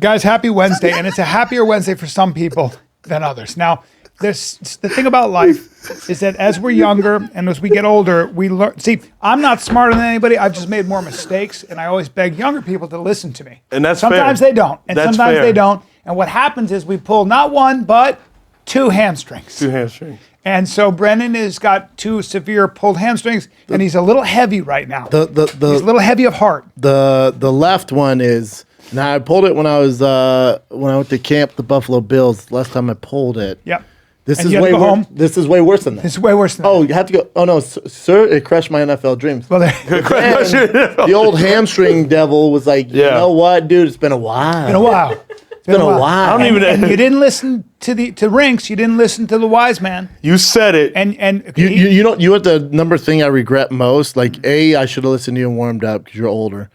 Guys, happy Wednesday, and it's a happier Wednesday for some people than others. Now, the thing about life is that as we're younger and as we get older, we learn. See, I'm not smarter than anybody. I've just made more mistakes, and I always beg younger people to listen to me. And that's sometimes fair. they don't, and That's sometimes fair. they don't. And what happens is we pull not one but two hamstrings. Two hamstrings. And so Brennan has got two severe pulled hamstrings, and he's a little heavy right now. He's a little heavy of heart. The left one is. Now I pulled it when I was when I went to camp the Buffalo Bills. Last time I pulled it. Yep. This And is you had to way go worse. home? This is way worse than that. This is way worse than Oh, that. you have to go. Oh no, sir! It crushed my NFL dreams. Well, The old hamstring devil was like, you know what, dude? It's been a while. in a while. It's been a while. I don't And, even. and you didn't listen to Rinks. You didn't listen to the wise man. You said it. And You know what the number thing I regret most? Like A, I should have listened to you and warmed up because you're older.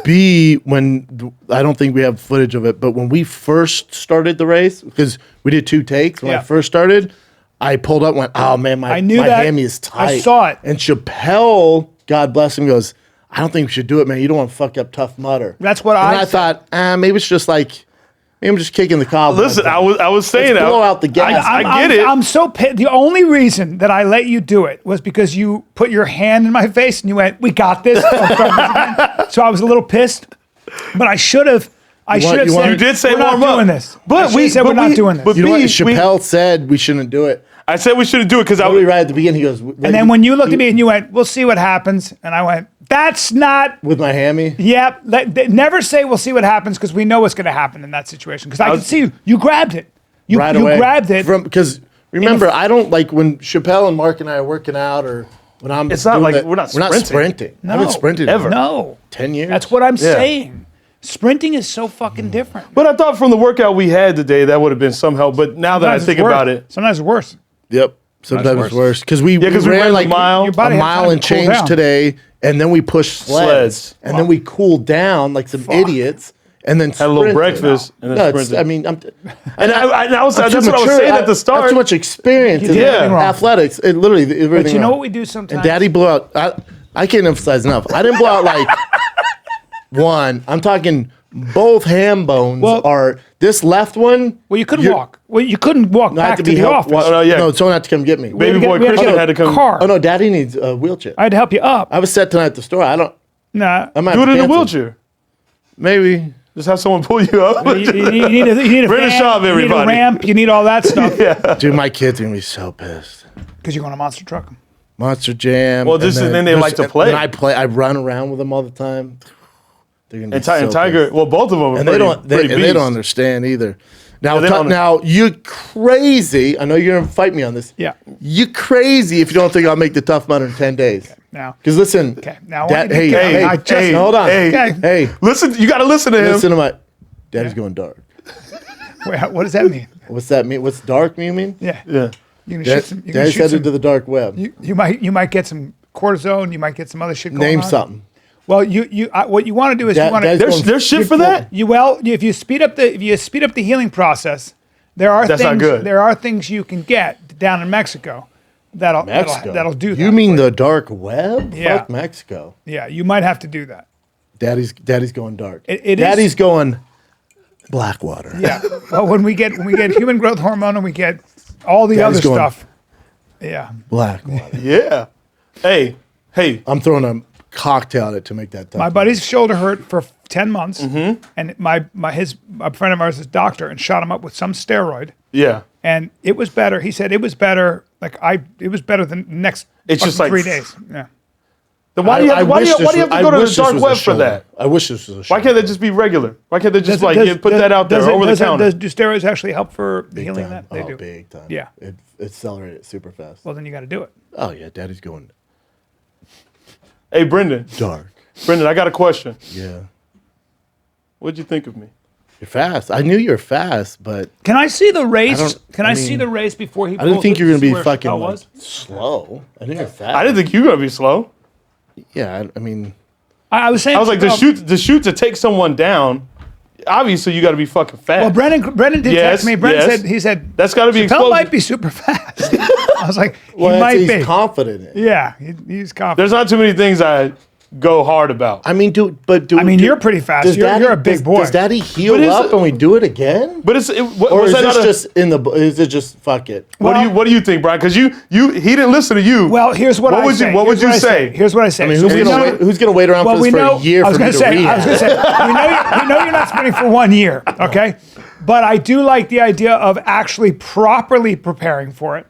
B, I don't think we have footage of it, but when we first started the race, because we did 2 takes when I first started, I pulled up and went, oh man, my hammy is tight. I saw it. And Chappelle, God bless him, goes, I don't think we should do it, man. You don't want to fuck up Tough Mudder. That's what and I I said. thought, maybe it's just like, maybe I'm just kicking the cobwebs. Listen, I was saying Let's that. blow out the gas. I get it. I'm so pissed. The only reason that I let you do it was because you put your hand in my face and you went, "We got this." So I was a little pissed, but I should have. I should have said, You did say we're not warm up. doing this. But we said we're not doing this. But You know what? B, Chappelle said we shouldn't do it. I said we shouldn't do it because I Right at the beginning, he goes, And then when you looked at me and you went, "We'll see what happens," and I went, "That's not." with my hammy. Yep. Never say we'll see what happens because we know what's going to happen in that situation. Because I could see you grabbed it. You Away. grabbed it. Because remember, I don't like when Chappelle and Mark and I are working out or when I'm. It's not doing like it, we're not sprinting. sprinting. I haven't sprinted Ever. No. 10 years. That's what I'm saying. Sprinting is so fucking different. But I thought from the workout we had today that would have been some help. But now that I think about it, sometimes it's worse. Yep. Sometimes it's worse because we we ran ran like a mile. Your body a has mile time and to cool change down. today, and then we pushed sleds. And then we cooled down like some idiots, and then had a little sprinted. breakfast and then No, sprinted. I mean, and I was I'm that's too what I was mature. saying at the I start. have too much experience in did everything wrong. athletics. It literally everything. But you know wrong. what we do sometimes? And Daddy blew out. I can't emphasize enough. I didn't blow out like one. I'm talking both ham bones are. This left one. Well, you couldn't walk. Well, you couldn't walk I had back to to be the helped. office. No, someone had to come get me. Baby boy we had to Christian get had to come. car. Oh no, Daddy needs a wheelchair. I had to help you up. I was set tonight at the store. I don't. Nah. I might Do have it to in a cancel. wheelchair. Maybe. Just have someone pull you up. You need a British van, shop, you need a everybody. ramp. You need all that stuff. Dude, my kids are gonna be so pissed. Because you're going to monster truck 'em. Monster Jam. Well, this is- then they like to play. And I run around with them all the time. They're gonna be And so Tiger, pissed. well, both of them are And pretty, they don't. pretty They beast. don't understand either. Now, Yeah, they don't- now you crazy. I know you're gonna fight me on this. Yeah. You crazy if you don't think I'll make the Tough Mudder in 10 days. Now. Because listen. Okay, now I Dad, want you to hey, get- hey, I just- hey, hold on. hey. Okay. Hey, Listen, you got to listen to him. listen to my. Daddy's going dark. Wait, what does that mean? What's that mean? What's dark mean? Yeah. Yeah. You're gonna Dad, shoot some. You're gonna Daddy's shoot headed some to the dark web. you might get some cortisone. You might get some other shit going Name on. something. Well, what you want to do is you want to. There's shit for that? If you speed up the healing process, there are That's things. not good. There are things you can get down in Mexico that'll do that. You mean the dark web? Yeah. Fuck Mexico. Yeah, you might have to do that. Daddy's going dark. It is- Daddy's going Blackwater. Yeah. Well, when we get human growth hormone and we get all the Daddy's other going- stuff. Yeah. Blackwater. Yeah. Hey. I'm throwing a cocktail at it to make that tough. My buddy's shoulder hurt for 10 months, Mm-hmm. and a friend of ours is a doctor and shot him up with some steroid, Yeah. and it was better. He said it was better. It was better than the next. It's just fucking like- 3 days. Yeah. Then why do you have to go to the dark web for shoulder. that? I wish this was a shoulder. Why can't that just be regular? Why can't they just Does- put that out there does it- over the does it- counter? Do steroids actually help for Big healing time. that? They Oh, do. big time. Yeah. It accelerated super fast. Well, then you got to do it. Oh, yeah. Daddy's going Hey, Brendan. dark. Brendan, I got a question. Yeah. What'd you think of me? You're fast. I knew you were fast, but Can I see the race? I See mean, the race before he? I didn't think you were going to be where fucking Chappelle like, was? slow. I knew you're fast. I didn't think you were gonna be slow. Yeah, I mean, I was saying. I was like, the shoot to take someone down. Obviously, you got to be fucking fast. Well, Brendan did Yes, text me. Brendan yes. said That's gotta be Chappelle explosive. might be super fast. I was like, he well, might he's be. confident in it. Yeah, he's confident. There's not too many things I go hard about. I mean, you're pretty fast. You're a big boy. Does Daddy heal But up and we do it again? But Or was is that this not just is it just fuck it? what do you think, Brian? Because he didn't listen to you. Well, here's what I say. What would you say? Here's what I say. I mean, So who's gonna wait around for this for a year for me to rehab? I was going to say, we know you're not sprinting for 1 year, okay? But I do like the idea of actually properly preparing for it.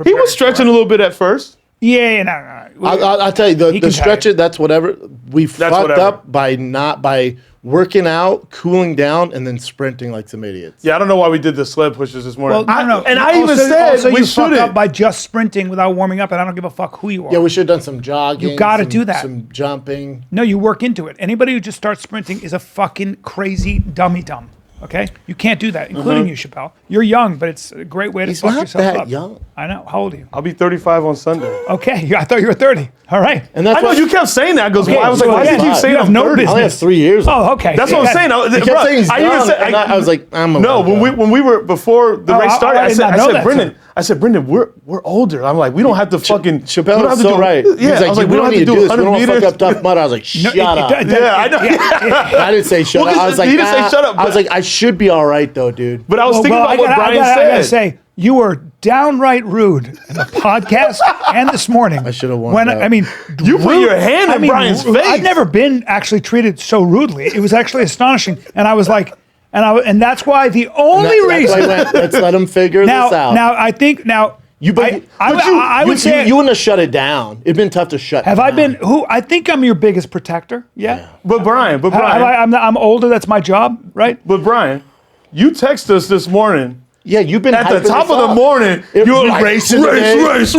He was stretching a little bit at first. Yeah, no. I'll tell you, the stretch it, that's whatever. We fucked up by working out, cooling down, and then sprinting like some idiots. Yeah, I don't know why we did the sled pushes this morning. Well, no. And I even said we you fuck shouldn't. up by just sprinting without warming up, and I don't give a fuck who you are. Yeah, we should have done some jogging. You gotta do that. Some jumping. No, you work into it. Anybody who just starts sprinting is a fucking crazy dummy dumb. Okay? You can't do that, including you, Chappelle. You're young, but it's a great way to He's fuck not yourself that up. young. I know. How old are you? I'll be 35 on Sunday. Okay, I thought you were 30. All right. And that's I know why you kept saying that. I goes, Okay, I was so like, why do you again, keep saying you have I'm no 30? I only have 3 years. Oh, okay. That's what I'm saying. He kept saying he's young, I was like, I'm a no. When we were before the race started, I I did said, not know that, Brendan. I said, Brendan, we're older. I'm like, we don't have to fucking. Chappelle is so right. Yeah, He's I was like, we don't need to do this. We don't want to fuck meters. up Tough Mudder. I was like, shut up. Yeah, I know. I didn't say shut up. I was like, he didn't say shut up, I was like, I should be all right though, dude. But I was thinking about what Brian I gotta said. say, you were downright rude in the podcast and this morning. I should have warmed up. I mean, You put your hand in Brian's face. I've never been actually treated so rudely. It was actually astonishing, and I was like, and that's why the only reason. Let's let him figure this out. Now I think I would say you wouldn't have shut it down. It'd been tough to shut. Have down. I been who? I think I'm your biggest protector. Yeah. But Brian. I'm older. That's my job, right? But Brian, you text us this morning. Yeah, you've been At the hyping top this of the up. morning, you were like, race race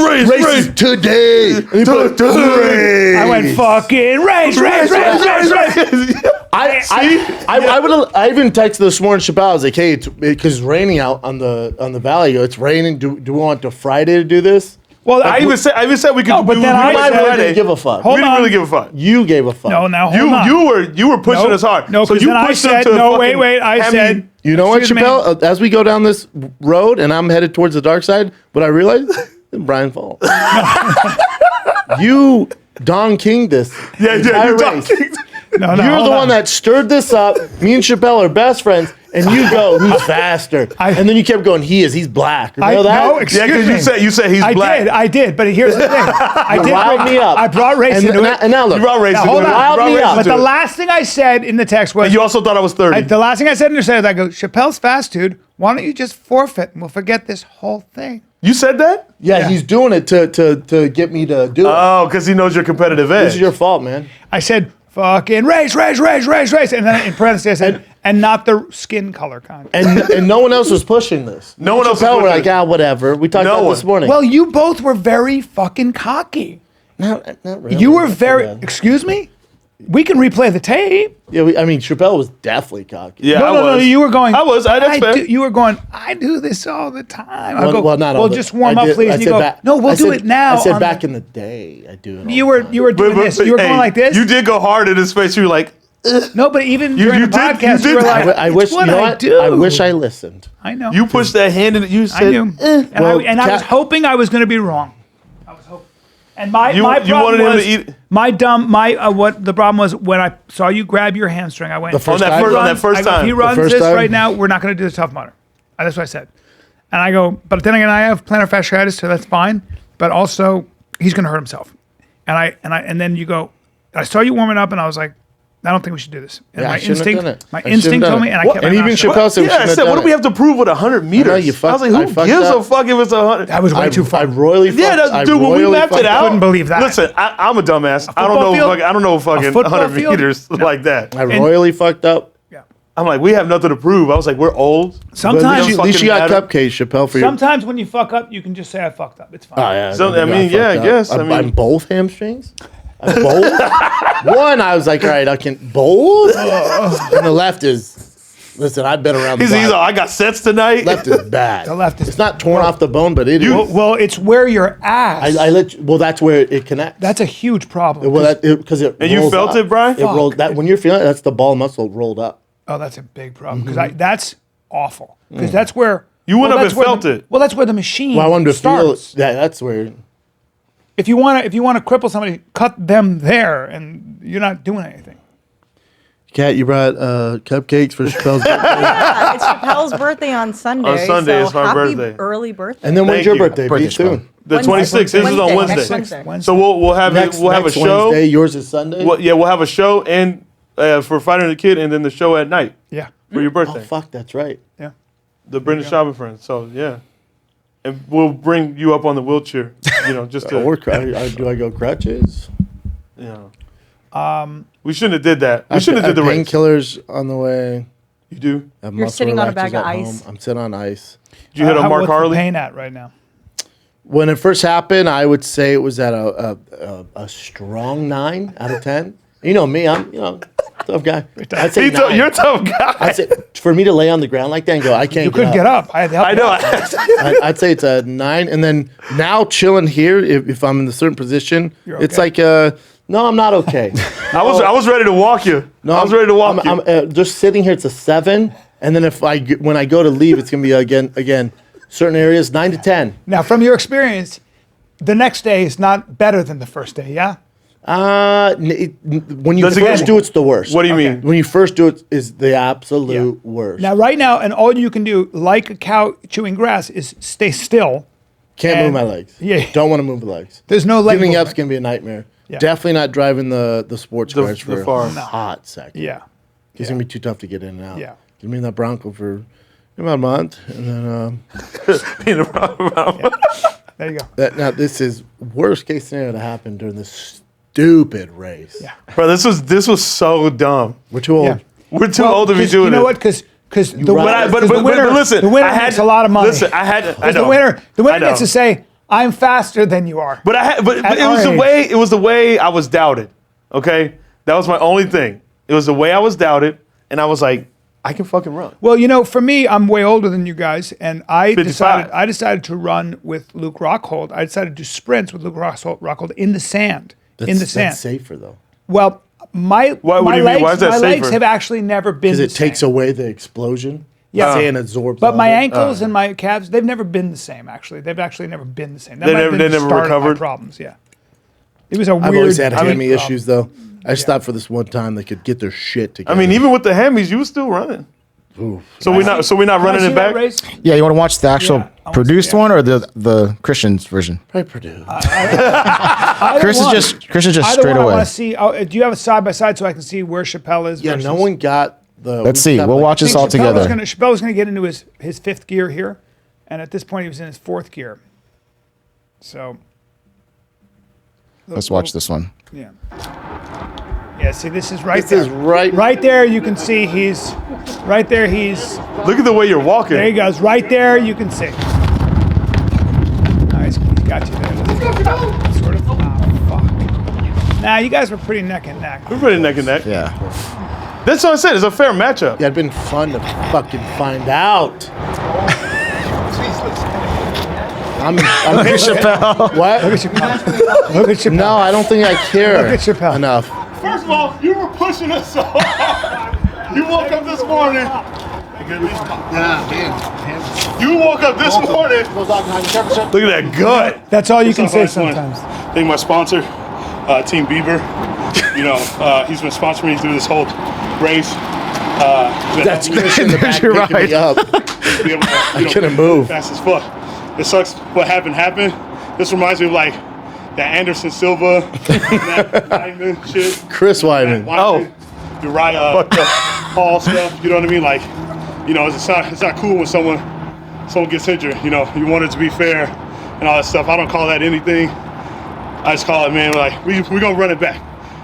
today. I went fucking race. I even texted this morning, Chappelle. I was like, hey, because it's raining out on the valley. It's raining. Do we want to Friday to do this? Well, I even said we could. No, but then I I said- really didn't give a fuck. We didn't really give a fuck. You gave a fuck. No, now hold on. You were pushing Nope. us hard. No, so because you then I pushed said, them to no, fucking wait. I Hemi. said, You know what, excuse me. Chappelle? As we go down this road and I'm headed towards the dark side, what I realized is Brian Fall. You Don King this. Yeah, entire you race. No, You're hold the on. one that stirred this up. Me and Chappelle are best friends, and you go, who's faster? And then you kept going, he's black. Remember that? No, excuse Yeah, because me. you said he's black. I did. But here's the thing. I did riled me up. I brought race and, into it. and now look. You brought race Now, into hold it. on. You Riled brought me race up. But into the it. last thing I said in the text was, And you also thought I was 30. the last thing I said in the text, I go, Chappelle's fast, dude. Why don't you just forfeit and we'll forget this whole thing? You said that? Yeah, he's doing it to get me to do it. Oh, because he knows your competitive edge. This is your fault, man. I said, fucking race. And then in parentheses, I said, and not the skin color kind. And no one else was pushing this. No one else was Chappelle were pushing like, it. whatever. We talked No about one. this morning. Well, you both were very fucking cocky. not really. You were Not very, so bad. excuse me? We can replay the tape. Yeah, Chappelle was definitely cocky. Yeah, No, you were going. I was. That's fair. You were going. I do this all the time. I Well, go. well, not all Well, the- just warm I up, did- please. I And you said go. back- No, we'll I do said- it now. I said on back the- in the day, I do it. All You the were time. you were doing this. You were going like this. You did go hard in his face. You were like, No, but even during you the did- podcast, you you were did. like, I wish. "It's what You know I what? do." I wish I listened. I know. you pushed that hand in. You said, I knew. And Well, I was hoping I was going to be wrong. I was hoping. And my You- my you problem wanted him was to eat- what the problem was when I saw you grab your hamstring. I went The first On that time? first- on that first I go, time. If he The runs first this time? right now, we're not going to do the Tough Mudder. That's what I said. And I go, but then again, I have plantar fasciitis, so that's fine. But also, he's going to hurt himself. And then you go. I saw you warming up, and I was like, I don't think we should do this. And Yeah, I my shouldn't have instinct, done it. my I shouldn't instinct have told done me, it. and I Well, kept and my even mouth shut. Chappelle said we yeah, I shouldn't have said, what done do we it. have to prove with 100 meters? you fucked- I was like, I who fucked gives a up. fuck if it's 100? That was way too far. I royally Yeah, fucked. I dude. When we royally mapped fucked it up. out, couldn't believe that. Listen, I'm a dumbass. I don't football know. field? I don't know fucking football 100 field? meters like that. I royally fucked up. Yeah. I'm like, we have nothing to prove. I was like, we're old. But Sometimes, at least you got fucking matter. cupcakes, Chappelle, for your. sometimes when you fuck up, you can just say I fucked up. It's fine. Oh, yeah, So, you I mean, got yeah, I fucked up. guess, I mean- on both hamstrings. On both. One, I was like, all right, I can both. And the left is. Listen, I've been around the He's block. all, I got sets tonight. Left is bad. The left is- It's not torn off the bone, but it is. Well, it's where your ass. Well, that's where it connects. That's a huge problem. Well, because it. And you rolls felt up. it, Brian? It rolled that when you're feeling it. That's the ball muscle rolled up. Oh, that's a big problem because that's awful because that's where You went up that's and where felt the- it. Well, that's where the machine. Well, I wanted to starts. feel that. That's where. if you want to cripple somebody, cut them there, and you're not doing anything. Kat, you brought cupcakes for Chappelle's birthday. Yeah, it's Chappelle's birthday on Sunday. On Sunday, so it's my happy birthday. early birthday. And then when's Thank your you. birthday? Birthday, Be soon. The Wednesday. 26th. This is on Wednesday. Wednesday. Next Wednesday. So we'll have Next we'll have a show. Wednesday. Yours is Sunday. Well, yeah, we'll have a show and for Fighter and the Kid, and then the show at night Yeah. for your Oh birthday. fuck, that's right. Yeah. The Brendan Schaub friends. So yeah, and we'll bring you up on the wheelchair. Just to Or do I go crutches? We shouldn't have did that. We shouldn't have did the race. Painkillers on the way. You do? Have You're muscle sitting on a relaxers bag of at ice. home. I'm sitting on ice. Did you hit on Mark what's Harley? the pain at right now? When it first happened, I would say it was at a strong 9 out of 10. You know me, I'm tough guy. I'd say You're a 9. tough guy. I'd say for me to lay on the ground like that and go, I can't. You couldn't get up. I had to help I you know. out. I'd say it's a 9, and then now chilling here, if I'm in a certain position, You're it's okay. like no, I'm not okay. I was ready to walk you. No, I was ready to walk you. I'm just sitting here. It's a 7, and then when I go to leave, it's gonna be again certain areas 9 to 10. Now, from your experience, the next day is not better than the first day, yeah? When you Does it first get- do it's the worst. What do you mean? When you first do it is the absolute worst. Now, right now, and all you can do, like a cow chewing grass, is stay still. Can't and- move my legs. Yeah. Don't want to move the legs. There's no leg Giving up's movement. gonna be a nightmare. Yeah. Definitely not driving the sports cars the for car. a hot second. Yeah. It's gonna be too tough to get in and out. Yeah. Give me that Bronco for about a month, and then Being around- There you go. now this is worst case scenario to happen during this stupid race. Yeah. Bro, this was so dumb. We're too old. Yeah. We're too old to be 'Cause doing you know it. what? Because the ride- winner, But listen, the winner I had makes a lot of money. Listen, I know. The winner I know. gets to say, "I'm faster than you are." But At it was our the age. way I was doubted. Okay, that was my only thing. It was the way I was doubted, and I was like, I can fucking run. Well, for me, I'm way older than you guys, and I 55. decided to run with Luke Rockhold. I decided to do sprints with Luke Rockhold in the sand. In the sand. That's safer though, Well, my What do you mean? legs, Why is that my legs safer? have actually never been. because the it takes same. away the explosion. Yeah. Sand absorbs. But all my of it. ankles and my calves, they've never been the same. Actually, they've actually never been the same. That They might have never- been they the never start of my recovered? problems. Yeah, it was a weird. I've always had hammy problem. issues though. I stopped for this one time. They could get their shit I together. mean, even with the hammies, you were still running. Oof. So we're not Can I running see it that back. race? Yeah, you want to watch the actual Yeah, I wanna produced see it. one or the Christian's version? Probably Purdue. Either Chris is one. just Either straight one I away. want to see. Oh, do you have a side by side so I can see where Chappelle is? Yeah, versus- no one got the. Let's see. got, We'll watch I this think all together. Chappelle was going to get into his fifth gear here, and at this point he was in his fourth gear. So Let's watch this one. Yeah. Yeah. See, this is right This there. is right. Right there, you can see he's. Right there, he's. Look at the way you're walking. There he goes. Right there, you can see. Nice. He's got you there. Sort of. Oh, fuck. Nah, you guys were pretty neck and neck. We're pretty neck and neck. Yeah. That's what I said. It's a fair matchup. Yeah, it'd been fun to fucking find out. I'm Chappelle. what? Look at Chappelle. Look at Chappelle. No, I don't think I care Look at Chappelle. enough. First of all, you were pushing us so hard. You woke up this morning. You woke up this morning. Look at that gut. That's all you can say That's all I sometimes. Thank my sponsor, Team Bieber. He's been sponsoring me through this whole race. That's Christian in the back You're picking me right. up. I couldn't move. Fast as fuck. It sucks what happened. This reminds me of like that Anderson Silva, that Wyman shit. Chris Wyman. Uriah Hall stuff. You know what I mean? Like, it's not cool when someone gets injured. You want it to be fair and all that stuff. I don't call that anything. I just call it, man, like we're gonna run it back.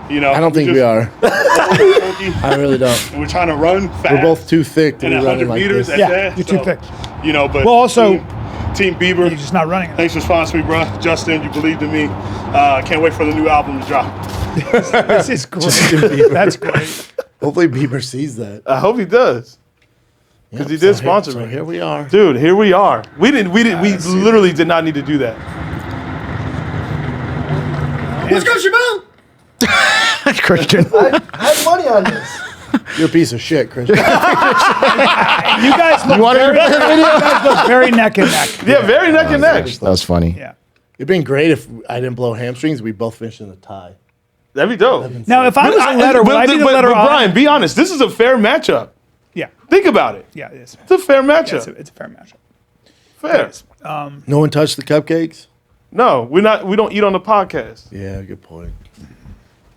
I don't think we are. I really don't. And we're trying to run fast. We're both too thick to and be 100 running like meters this. at Yeah, that. you're too thick. But Well, also- Team Bieber. You're just not running enough. Thanks for sponsoring me, bro. Justin, you believed in me. Can't wait for the new album to drop. This is great. That's great. Hopefully Bieber sees that. I hope he does. Because he did sponsor so me. Here we are. Dude, here we are. We literally did not need to do that. Let's go, Chappelle! Christian. I had money on this. You're a piece of shit, Chris. You guys look, You want to very, you guys look very neck and neck. Yeah, very neck and neck. That was funny. Yeah. It'd been great if I didn't blow hamstrings. We both finished in a tie. That'd be dope. Now, if I was a letter, would I be the letter but I? Brian, be honest. This is a fair matchup. Yeah, Think about it. yeah, it is. It's a fair Yeah, matchup. it's a fair matchup. Fair. No one touched the cupcakes? No, we don't eat on the podcast. Yeah, good point.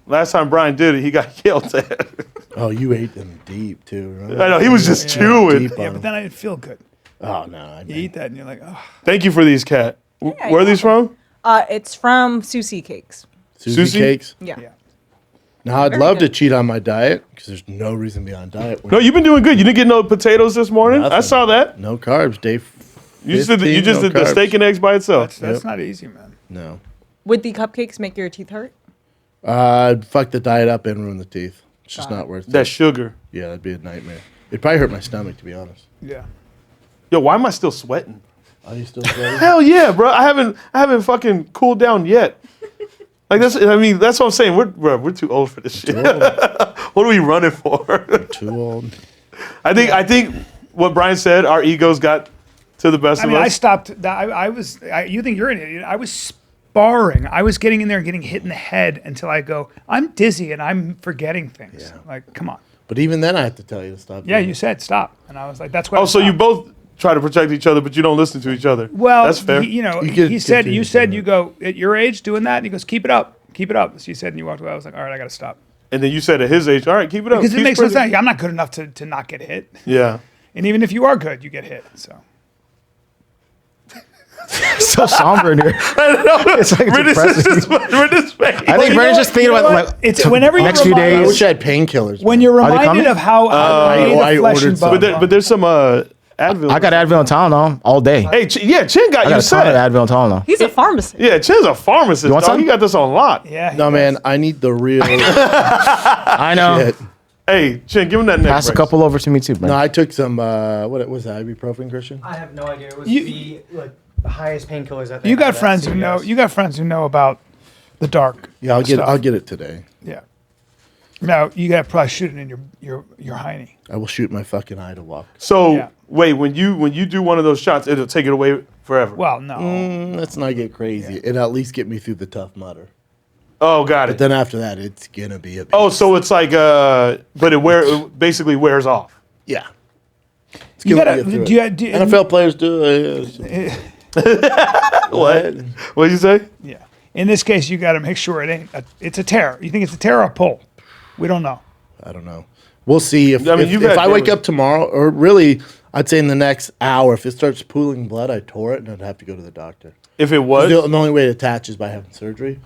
Last time Brian did it, he got yelled at. Oh, you ate them deep, too, right? I know, he was just chewing. Deep Yeah, on but them. then I didn't feel good. Oh, no. I You eat that and you're like, oh. Thank you for these, Kat. Where are these from? It's from Susie Cakes. Susie Susie? cakes? Yeah. Yeah. Now, I'd Very love to good. cheat on my diet because there's no reason to be on diet. No, you've been doing good. You didn't get no potatoes this morning. I Nothing. saw that. No carbs, day You just did, 15, no the carbs. steak and eggs by itself. That's Yep. not easy, man. No. Would the cupcakes make your teeth hurt? I'd fuck the diet up and ruin the teeth. It's just not worth That it. sugar. Yeah, that'd be a nightmare. It'd probably hurt my stomach, to be honest. Yeah. Yo, why am I still sweating? Are you still sweating? Hell yeah, bro. I haven't fucking cooled down yet. Like that's what I'm saying. We're too old for this shit. What are we running for? Too old. I think what Brian said, our egos got to the best I of mean, I us. stopped. You think you're an idiot? I was sparring. I was getting in there and getting hit in the head until I go, I'm dizzy and I'm forgetting things. Yeah. Like, come on. But even then, I have to tell you to stop. Yeah, doing you it. said stop, and I was like, that's why. I Oh, so you stopped. both try to protect each other, but you don't listen to each other. Well, that's fair. You know, You could he said, continue you to said, do you it. go at your age doing that, and he goes, keep it up, keep it up. So you said, and you walked away. I was like, all right, I got to stop And then you said at his age, all right, keep it up. because it Keep makes no spreading- sense. I'm not good enough to not get hit, Yeah. and even if you are good, you get hit. So So somber in here. It's like Riddis is depressing. just Riddis' face. I think Brandon's just thinking about like it's whenever you next few remind- I days. wish I had painkillers. when you're they reminded coming? of how I made I of flesh ordered and some. bone. But there's some Advil. I got Advil and Tylenol all day. Hey, Chin got I you got a ton of set. Advil and Tylenol. He's a pharmacist. Yeah, Chin's a pharmacist. You want Dog. some? He got this on lock. Yeah, he No, does. man, I need the real I know. shit. Hey, Chin, give him that neck Pass a brace. couple over to me too, No, Brandon. I took some, what was that, ibuprofen, Christian? I have no idea. It was You- the highest painkillers that they You had got at friends who know. CVS. You got friends who know about the dark. Yeah, I'll stuff. get it today. Yeah. Now you got to probably shoot it in your hiney. I will shoot my fucking eye to walk. So Yeah. wait, when you do one of those shots, it'll take it away forever. Well, no. Let's not get crazy. It'll at least get me through the tough mutter. Oh, got it. Then after that, it's gonna be a. Oh, so it's like but it basically wears off. yeah. It's You gonna gotta- get through do it. you- NFL players do it. What? What'd you say? Yeah. In this case, you got to make sure it ain't. It's a tear. You think it's a tear or a pull? We don't know. I don't know. We'll see if I mean, you've if had I wake damage. up tomorrow, or really, I'd say in the next hour, if it starts pooling blood, I tore it, and I'd have to go to the doctor. If it was The only way to attach is by having surgery.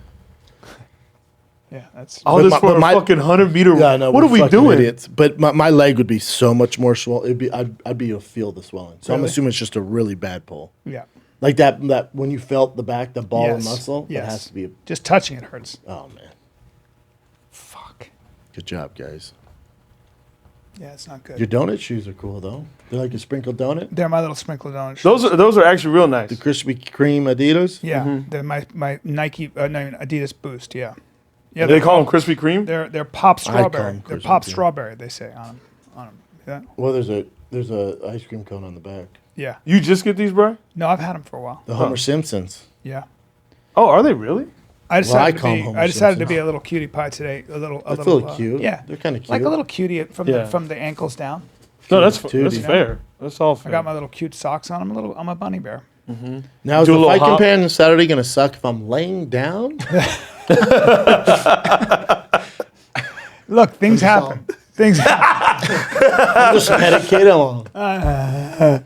Yeah, that's. all but this my- for but a my- fucking 100-meter. Yeah, I know. What we're are we fucking doing? Idiots. But my leg would be so much more swollen. I'd be able to feel the swelling. So I'm Really? assuming it's just a really bad pull. Yeah. Like that when you felt the back, the ball and Yes. muscle, Yes. that has to be. Just touching it hurts. Oh man, Fuck. good job, guys. Yeah, it's not good. Your donut shoes are cool though. They're like a sprinkled donut. They're my little sprinkle donuts. Those are actually real nice. The Krispy Kreme Adidas. Yeah, they're my Nike, no, Adidas Boost. Yeah. Yeah. They call them Krispy Kreme. They're pop call strawberry. them They're Krispy pop Kreme. strawberry. They say on them. Yeah. Well, there's a ice cream cone on the back. Yeah. You just get these, bro? No, I've had them for a while. The Homer Simpsons. Yeah. Oh, are they really? I decided, call 'em Homer I decided to Simpsons. be a little cutie pie today. A little cute. Yeah. They're kind of cute. Like a little cutie from Yeah. from the ankles down. No, that's Tootie. fair. That's all I fair. got my little cute socks on. I'm a bunny bear. Now is Do a the little fight hop. companion Saturday gonna suck if I'm laying down? Look, things happen. Things happen. Just pedicate along. Yeah.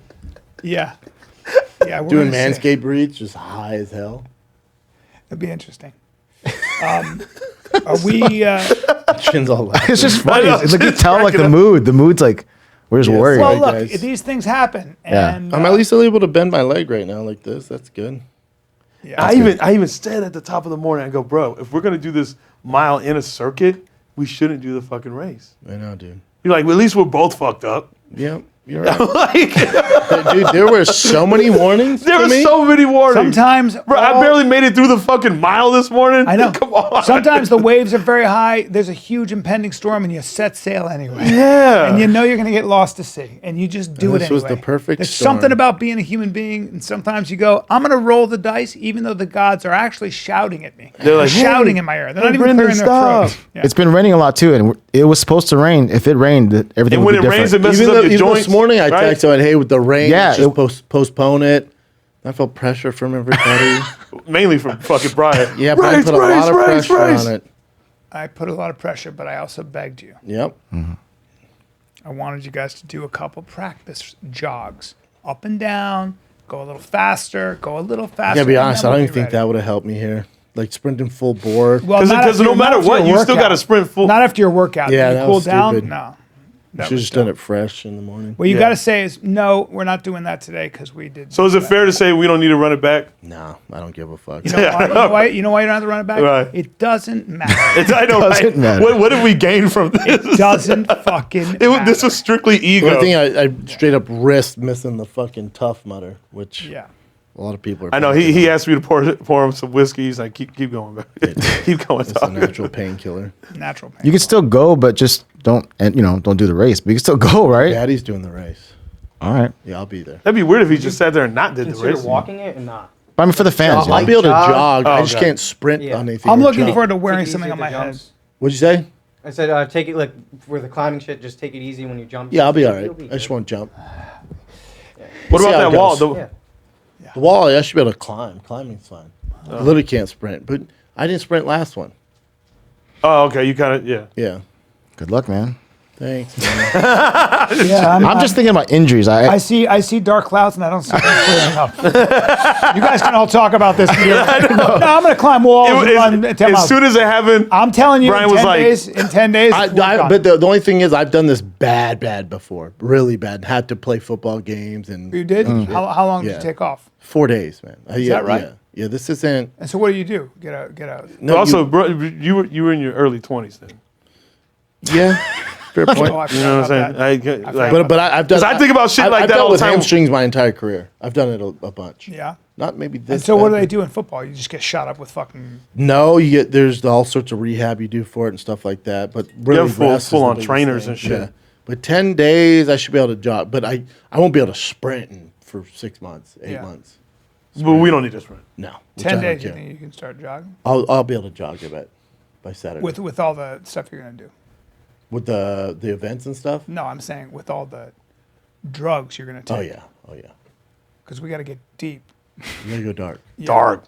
Yeah. we're Doing gonna see. manscaped reads, just high as hell. That'd be interesting. Are we? Chin's all like, It's just funny. know, It's like you just tell like cracking the up. mood. The mood's like we're just Yes. worried. Well, Right, look, guys. these things happen, Yeah. and I'm at least able to bend my leg right now like this. That's good. Yeah, I even said at the top of the morning, I go, bro, if we're gonna do this mile in a circuit, we shouldn't do the fucking race. I know, dude. You're like, well, at least we're both fucked up. Yep. You're right. Like, Dude, there were so many warnings. there to were me. so many warnings. Sometimes, Bro, I barely made it through the fucking mile this morning. I know. Come on. Sometimes the waves are very high. There's a huge impending storm, and you set sail anyway. Yeah. And you know you're going to get lost to sea, and you just do And it this anyway. was the perfect There's storm. something about being a human being, and sometimes you go, "I'm going to roll the dice," even though the gods are actually shouting at me. They're like, shouting "Hey, in my ear. They're hey, not even Brendan, clearing their stop." throats. Yeah. It's been raining a lot too, and it was supposed to rain. If it rained, everything And would when be it rains, it different. messes Even, up your even joints. this morning, I right? texted, hey, with the rain, Yeah, just postpone it. I felt pressure from everybody. Mainly from fucking Brian. Yeah, but I put a lot of pressure on it. I put a lot of pressure, but I also begged you. Yep. I wanted you guys to do a couple practice jogs, up and down, go a little faster, go a little faster. Yeah, to be and honest, then I don't we'll even be think ready. that would have helped me here. Like sprinting full board. Well, not Because after- no matter not after what, your you still got to workout. sprint full. Not after your workout. Yeah, You that cool was down? stupid. No. That Should was have just done dumb. it fresh in the morning. What you Yeah. got to say is, no, we're not doing that today because we did. So is it fair to say we don't need to run it back? No, I don't give a fuck. You know why? You know why you don't have to run it back? Right. It doesn't matter. I know, right? Doesn't matter. What did we gain from this? It doesn't fucking matter. This was strictly The ego. only thing I straight up risked missing the fucking Tough Mudder, which Yeah. a lot of people are. I know he asked me to pour him some whiskey. He's like, keep going, man. Keep going. It's a Talk. natural painkiller. Natural pain. You can still go, but just don't do the race. But you can still go, right? Daddy's doing the race. All right. Yeah, I'll be there. That'd be weird if he just sat there and not did the Consider race. walking it and not. But I mean, for the fans, I'll yeah. be able to Jog. jog. I just okay. can't sprint Yeah. on anything. I'm or looking jump. forward to wearing Take it something easy on with my the head. jumps. What'd you say? I said take it like for the climbing shit. Just take it easy when you jump. Yeah, I'll be all You'll right. be I just good. won't jump. What See about how that it wall? goes. Yeah. The wall, I should be able to climb. Climbing's fine. I literally can't sprint, but I didn't sprint last one. Oh, okay. You kind of, yeah. Yeah. Good luck, man. Thanks, man. Yeah, I'm just thinking about injuries. I see dark clouds and I don't see them clearing up. You guys can all talk about this. No, I'm going to climb walls and run 10 As miles. soon as it happened, I'm telling you, Brian in was 10 like- days, in 10 days, we're done. But the only thing is, I've done this bad before. Really bad. Had to play football games and You did? How long did Yeah. you take off? 4 days, man. Is that right? Yeah. Yeah, this isn't. And so what do? Get out. No, also, bro, you were in your early 20s then. yeah, fair point. Oh, I You know what forgot I'm saying? about that. Like, But I've done. 'Cause I think about shit like I've that dealt all the with time. hamstrings my entire career. I've done it a bunch. Yeah. Not maybe this. And so what do bad, they but- do in football? You just get shot up with fucking... No, you get there's all sorts of rehab you do for it and stuff like that. But really, have full- rest is full-on the biggest trainers thing. and shit. Yeah. But 10 days, I should be able to jog. But I won't be able to sprint for 6 months, 8 Yeah. months. but we don't need this run. No, which 10 I don't days, you care. think you can start jogging? I'll be able to jog a bit by Saturday With all the stuff you're going to do? with the events and stuff. No, I'm saying with all the drugs you're going to Oh take. yeah. Because we got to get deep. You gotta go dark. Yeah. Dark.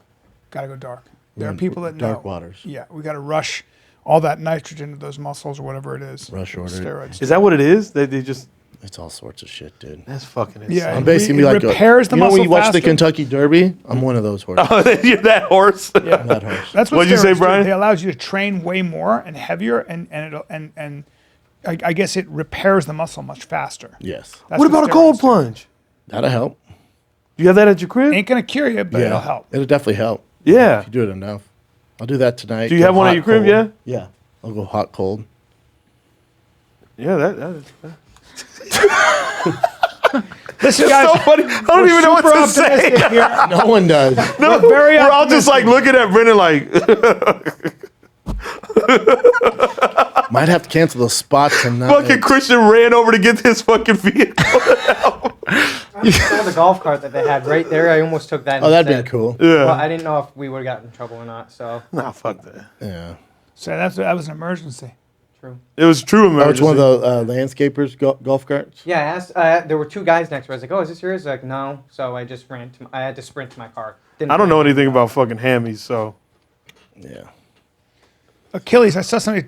Got to go dark. There are in people that dark know. waters. Yeah, we got to rush all that nitrogen to those muscles or whatever it is. Rush order it. Steroids. Is that what it is? They just, It's all sorts of shit, dude. that's fucking insane. Yeah. I'm basically It like repairs the you know when muscle you watch the faster. Kentucky Derby? I'm one of those horses. You're that horse? Yeah. That horse. That's what What'd you say, steroids do. Brian? They allows you to train way more and heavier, and I guess it repairs the muscle much faster. Yes, That's What about a steroids cold do. plunge? that'll help. Do you have that at your crib? Ain't gonna cure you, but it'll help. It'll definitely help. Yeah. If you do it enough. I'll do that tonight. Do you Go have one at hot, your crib, cold. yeah? Yeah. I'll go hot, cold. Yeah, that is. Listen, guys, So funny. I don't even know what super to say. optimistic here. No one does. No, We're very we're all just like optimistic. looking at Brendan like, Might have to cancel the spot tonight. fucking Christian ran over to get this fucking vehicle. I saw the golf cart that they had right there. I almost took that. Oh, that'd instead. be cool. Yeah. Well, I didn't know if we would have gotten in trouble or not. So Nah, fuck that. Yeah. So that was an emergency. true. It was true Oh, it's emergency. one of the landscapers golf carts. Yeah, I asked. There were two guys next to me. I was like, "Oh, is this yours?" Like, no. So I just ran. I had to sprint to my car. Didn't I don't know plan anything it. about fucking hammies, so. Yeah. Achilles, I saw somebody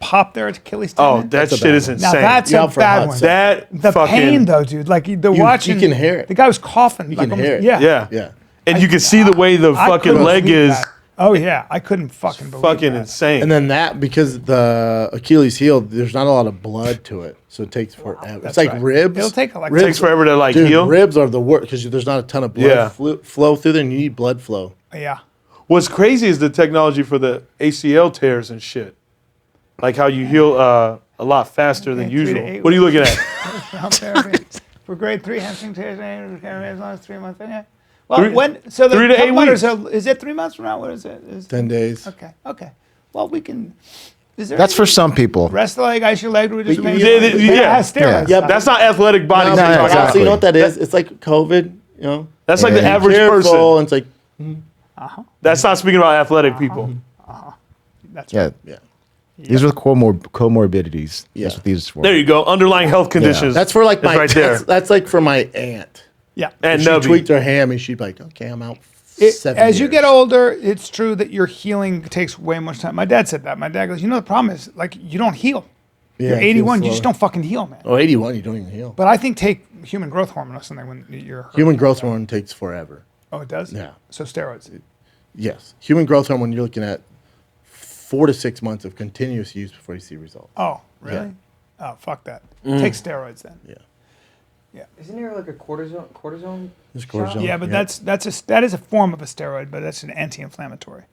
pop their Achilles Oh, tendon. that a shit bad is one. insane. Now that's Yeah, a for bad hot one. that The fucking pain though, dude. Like the watching. can hear it. The guy was coughing. You like can hear it. Yeah. Yeah. Yeah. And you can see the way the I fucking couldn't leg believe is that. Oh yeah, I couldn't fucking believe fucking that. insane. And then that, because the Achilles heel, there's not a lot of blood to it, so it takes forever. That's It's like right. ribs. It'll take like it takes forever to like Dude, heal. ribs are the worst because there's not a ton of blood Yeah. flow through there, and you need blood flow. Yeah. What's crazy is the technology for the ACL tears and shit. Like how you heal a lot faster than Yeah, 3 to usual. 8 What are you looking at? therapy for grade 3 hamstring tears as long as 3 months. Yeah. Well, Three- so the 3 to 8 Tough Mudders weeks. is it 3 months from now? What is it? 10 days. Okay. Well, we can. Is there That's for any- some people. Rest the leg, ice your leg. We just make yeah, it yeah. has steroids. Yeah, That's not athletic body. No, weight. yeah, so exactly. you know what that is? It's like COVID, you know? That's like the Yeah. average Careful, person. and it's like, That's not speaking about athletic people. That's Yeah. right. yeah. These are comorbidities. Yeah. That's what these are for. There you go. Underlying health conditions. That's for like That's my, right there. that's like for my aunt. Yeah. And She Nubby. tweaked her ham and she'd be like, okay, I'm out As you years. get older, it's true that your healing takes way much time. My dad said that. My dad goes, the problem is, like, you don't heal. Yeah, You're it feels 81, you just slower. don't fucking heal, man. Oh, 81, you don't even heal. But I think take human growth hormone or something when you're hurt. Human growth hormone takes forever. Oh, it does? Yeah. So steroids. Yes. Human growth hormone, you're looking at 4 to 6 months of continuous use before you see results. Oh, really? Oh, fuck that. Take steroids then. Yeah. Isn't there like a cortisone? There's shot? cortisone. Yeah, but Yeah. that is a form of a steroid, but that's an anti-inflammatory.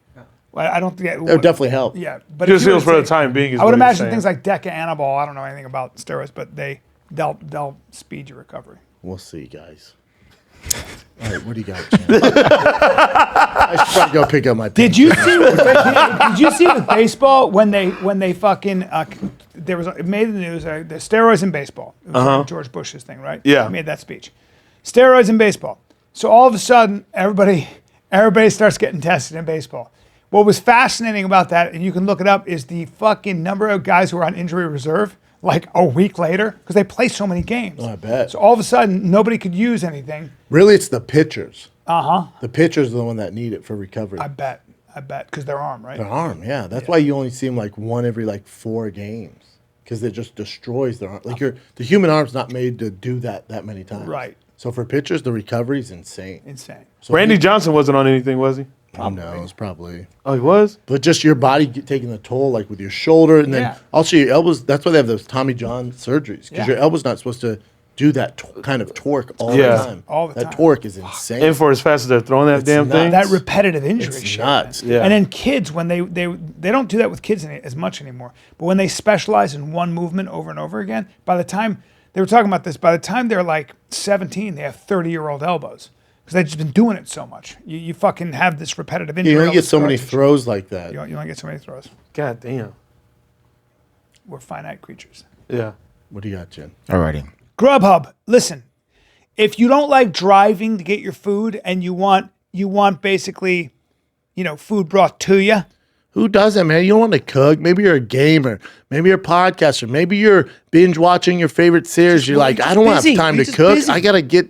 Well, I don't think It would definitely help. Yeah, but Just if you were heals to for the take- time being. Is I would what you're imagine saying. things like Deca Anabol. I don't know anything about steroids, but they'll speed your recovery. We'll see, guys. All right, what do you got, Jan? I should probably go pick up my pen. Did you see? Did you see with baseball when they fucking there was it made the news the steroids in baseball. It was George Bush's thing, right? Yeah. He made that speech. Steroids in baseball. So all of a sudden, everybody starts getting tested in baseball. What was fascinating about that, and you can look it up, is the fucking number of guys who are on injury reserve like a week later because they play so many games. Oh, I bet. So all of a sudden, nobody could use anything. Really, it's the pitchers. Uh-huh. The pitchers are the one that need it for recovery. I bet, because their arm, right? Their arm, yeah. That's why you only see them like one every like 4 games because it just destroys their arm. Like the human arm's not made to do that many times. Right. So for pitchers, the recovery is insane. Insane. So Randy Johnson wasn't on anything, was he? Who knows? Probably. Oh, he was. But just your body taking the toll, like with your shoulder, and then Yeah. also your elbows. That's why they have those Tommy John surgeries because Yeah. your elbow's not supposed to do that kind of torque all Yeah. the time. All the that time. torque is insane. And for as fast as they're throwing that It's damn nuts. thing. That repetitive injury It's shit. nuts. man. Yeah. And then kids, when they don't do that with kids as much anymore, but when they specialize in one movement over and over again, by the time they were talking about this, by the time they're like 17, they have 30-year-old elbows because they've just been doing it so much. You fucking have this repetitive injury. you only all get this so many scar tissue. throws like that. You only get so many throws. God damn. We're finite creatures. Yeah. What do you got, Jen? Alrighty. Grubhub, listen. If you don't like driving to get your food and you want basically, food brought to you, Who doesn't, man? You don't want to cook. Maybe you're a gamer. Maybe you're a podcaster. Maybe you're binge watching your favorite series. You're like, I don't have busy. time You're to just cook. busy. I got to get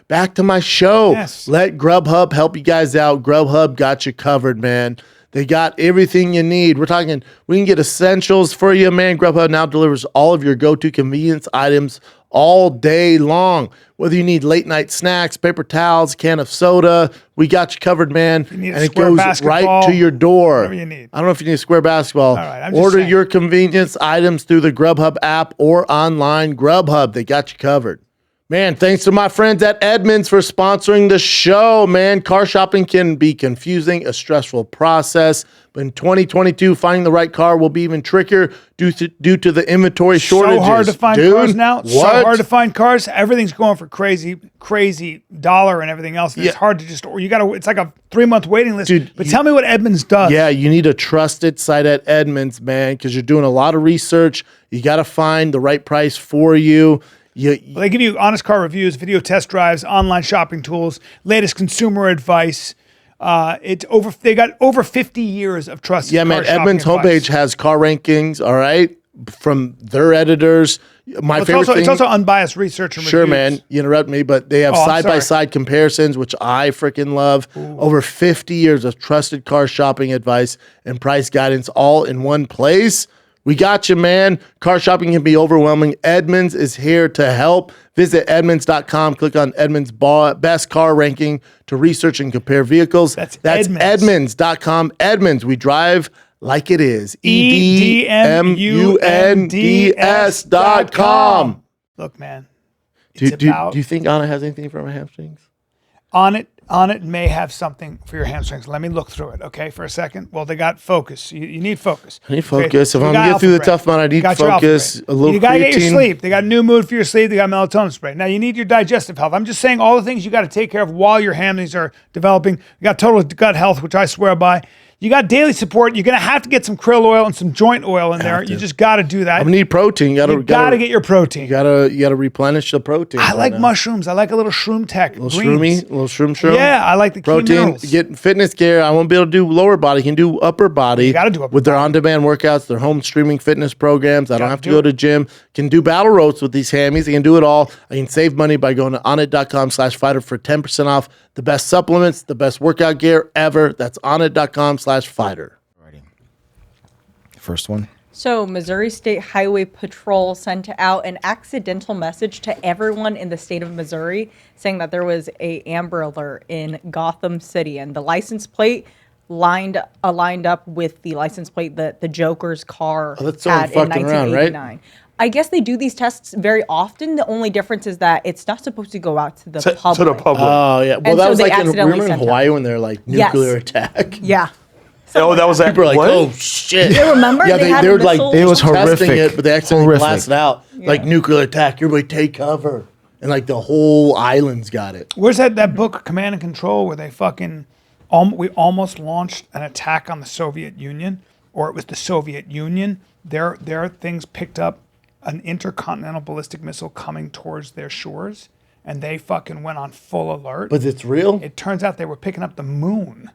back to my show. Yes. Let Grubhub help you guys out. Grubhub got you covered, man. They got everything you need. We can get essentials for you, man. Grubhub now delivers all of your go-to convenience items all day long. Whether you need late night snacks, paper towels, can of soda, we got you covered, man. need a And it square goes basketball, right to your door. whatever you need. I don't know if you need a square basketball. right, I'm just Order saying. your convenience items through the Grubhub app or online. Grubhub, they got you covered. Man, thanks to my friends at Edmunds for sponsoring the show, man. Car shopping can be confusing, a stressful process. But in 2022, finding the right car will be even trickier due to the inventory shortages. so hard to find Dude, cars now. What? So hard to find cars. Everything's going for crazy dollar and everything else. And It's Yeah. hard to just. It's like a 3-month waiting list. Dude, but tell me what Edmunds does. Yeah, you need a trusted site at Edmunds, man, because you're doing a lot of research. You got to find the right price for you. They give you honest car reviews, video test drives, online shopping tools, latest consumer advice. They got over 50 years of trust. Yeah, man. Edmunds' homepage has car rankings, all right, from their editors. It's also unbiased research and Sure, reviews. man. You interrupt me, but they have I'm side-by-side comparisons, which I freaking love. Over 50 years of trusted car shopping advice and price guidance all in one place. We got you, man. Car shopping can be overwhelming. Edmunds is here to help. Visit Edmunds.com. Click on Edmunds' best car ranking to research and compare vehicles. That's Edmunds. Edmunds.com. Edmunds, we drive like it is. EDMUNDS.com. Look, man. Do you think Anna has anything for my hamstrings? On it, on it may have something for your hamstrings. Let me look through it, okay, for a second. Well, they got focus. You need focus. I need focus. If They I'm got gonna get through the alpha tough amount, I need Got your alpha focus. brain. A little You got to get your creatine. sleep. They got new mood for your sleep. They got melatonin spray. Now you need your digestive health. I'm just saying all the things you got to take care of while your hamstrings are developing. You got total gut health, which I swear by. You got daily support. You're gonna have to get some krill oil and some joint oil in there. You just got to do that. I'm gonna need protein. You got to get your protein. You gotta replenish the protein. I like mushrooms. I like a little shroom tech. little greens. shroomy, little shroom. Yeah, I like the key protein. minerals. Get fitness gear. I won't be able to do lower body. Can do upper body. You gotta do upper with their on-demand workouts, their home streaming fitness programs. I don't have to do go it. to gym. Can do battle ropes with these hammies. I can do it all. I can save money by going to onnit.com/fighter for 10% off the best supplements, the best workout gear ever. That's onnit.com/fighter. First one. So, Missouri State Highway Patrol sent out an accidental message to everyone in the state of Missouri saying that there was a Amber Alert in Gotham City, and the license plate lined up with the license plate that the Joker's car that's someone had in fucking around, right? 1989. I guess they do these tests very often. The only difference is that it's not supposed to go out to the public. To the public. Oh yeah. Well, And that so was they like accidentally remember in sent Hawaii when they're like Yes. nuclear attack. Yeah. Oh, that was that. People are like, what? oh shit. You remember? Yeah, They had they a were like, missile- they It was testing horrific. it, but they accidentally Horrific. blasted out like nuclear attack. Everybody take cover, and like the whole island's got it. Where's that book, Command and Control, where they fucking we almost launched an attack on the Soviet Union, or it was the Soviet Union. Their things picked up an intercontinental ballistic missile coming towards their shores, and they fucking went on full alert. But it's real. It turns out they were picking up the moon.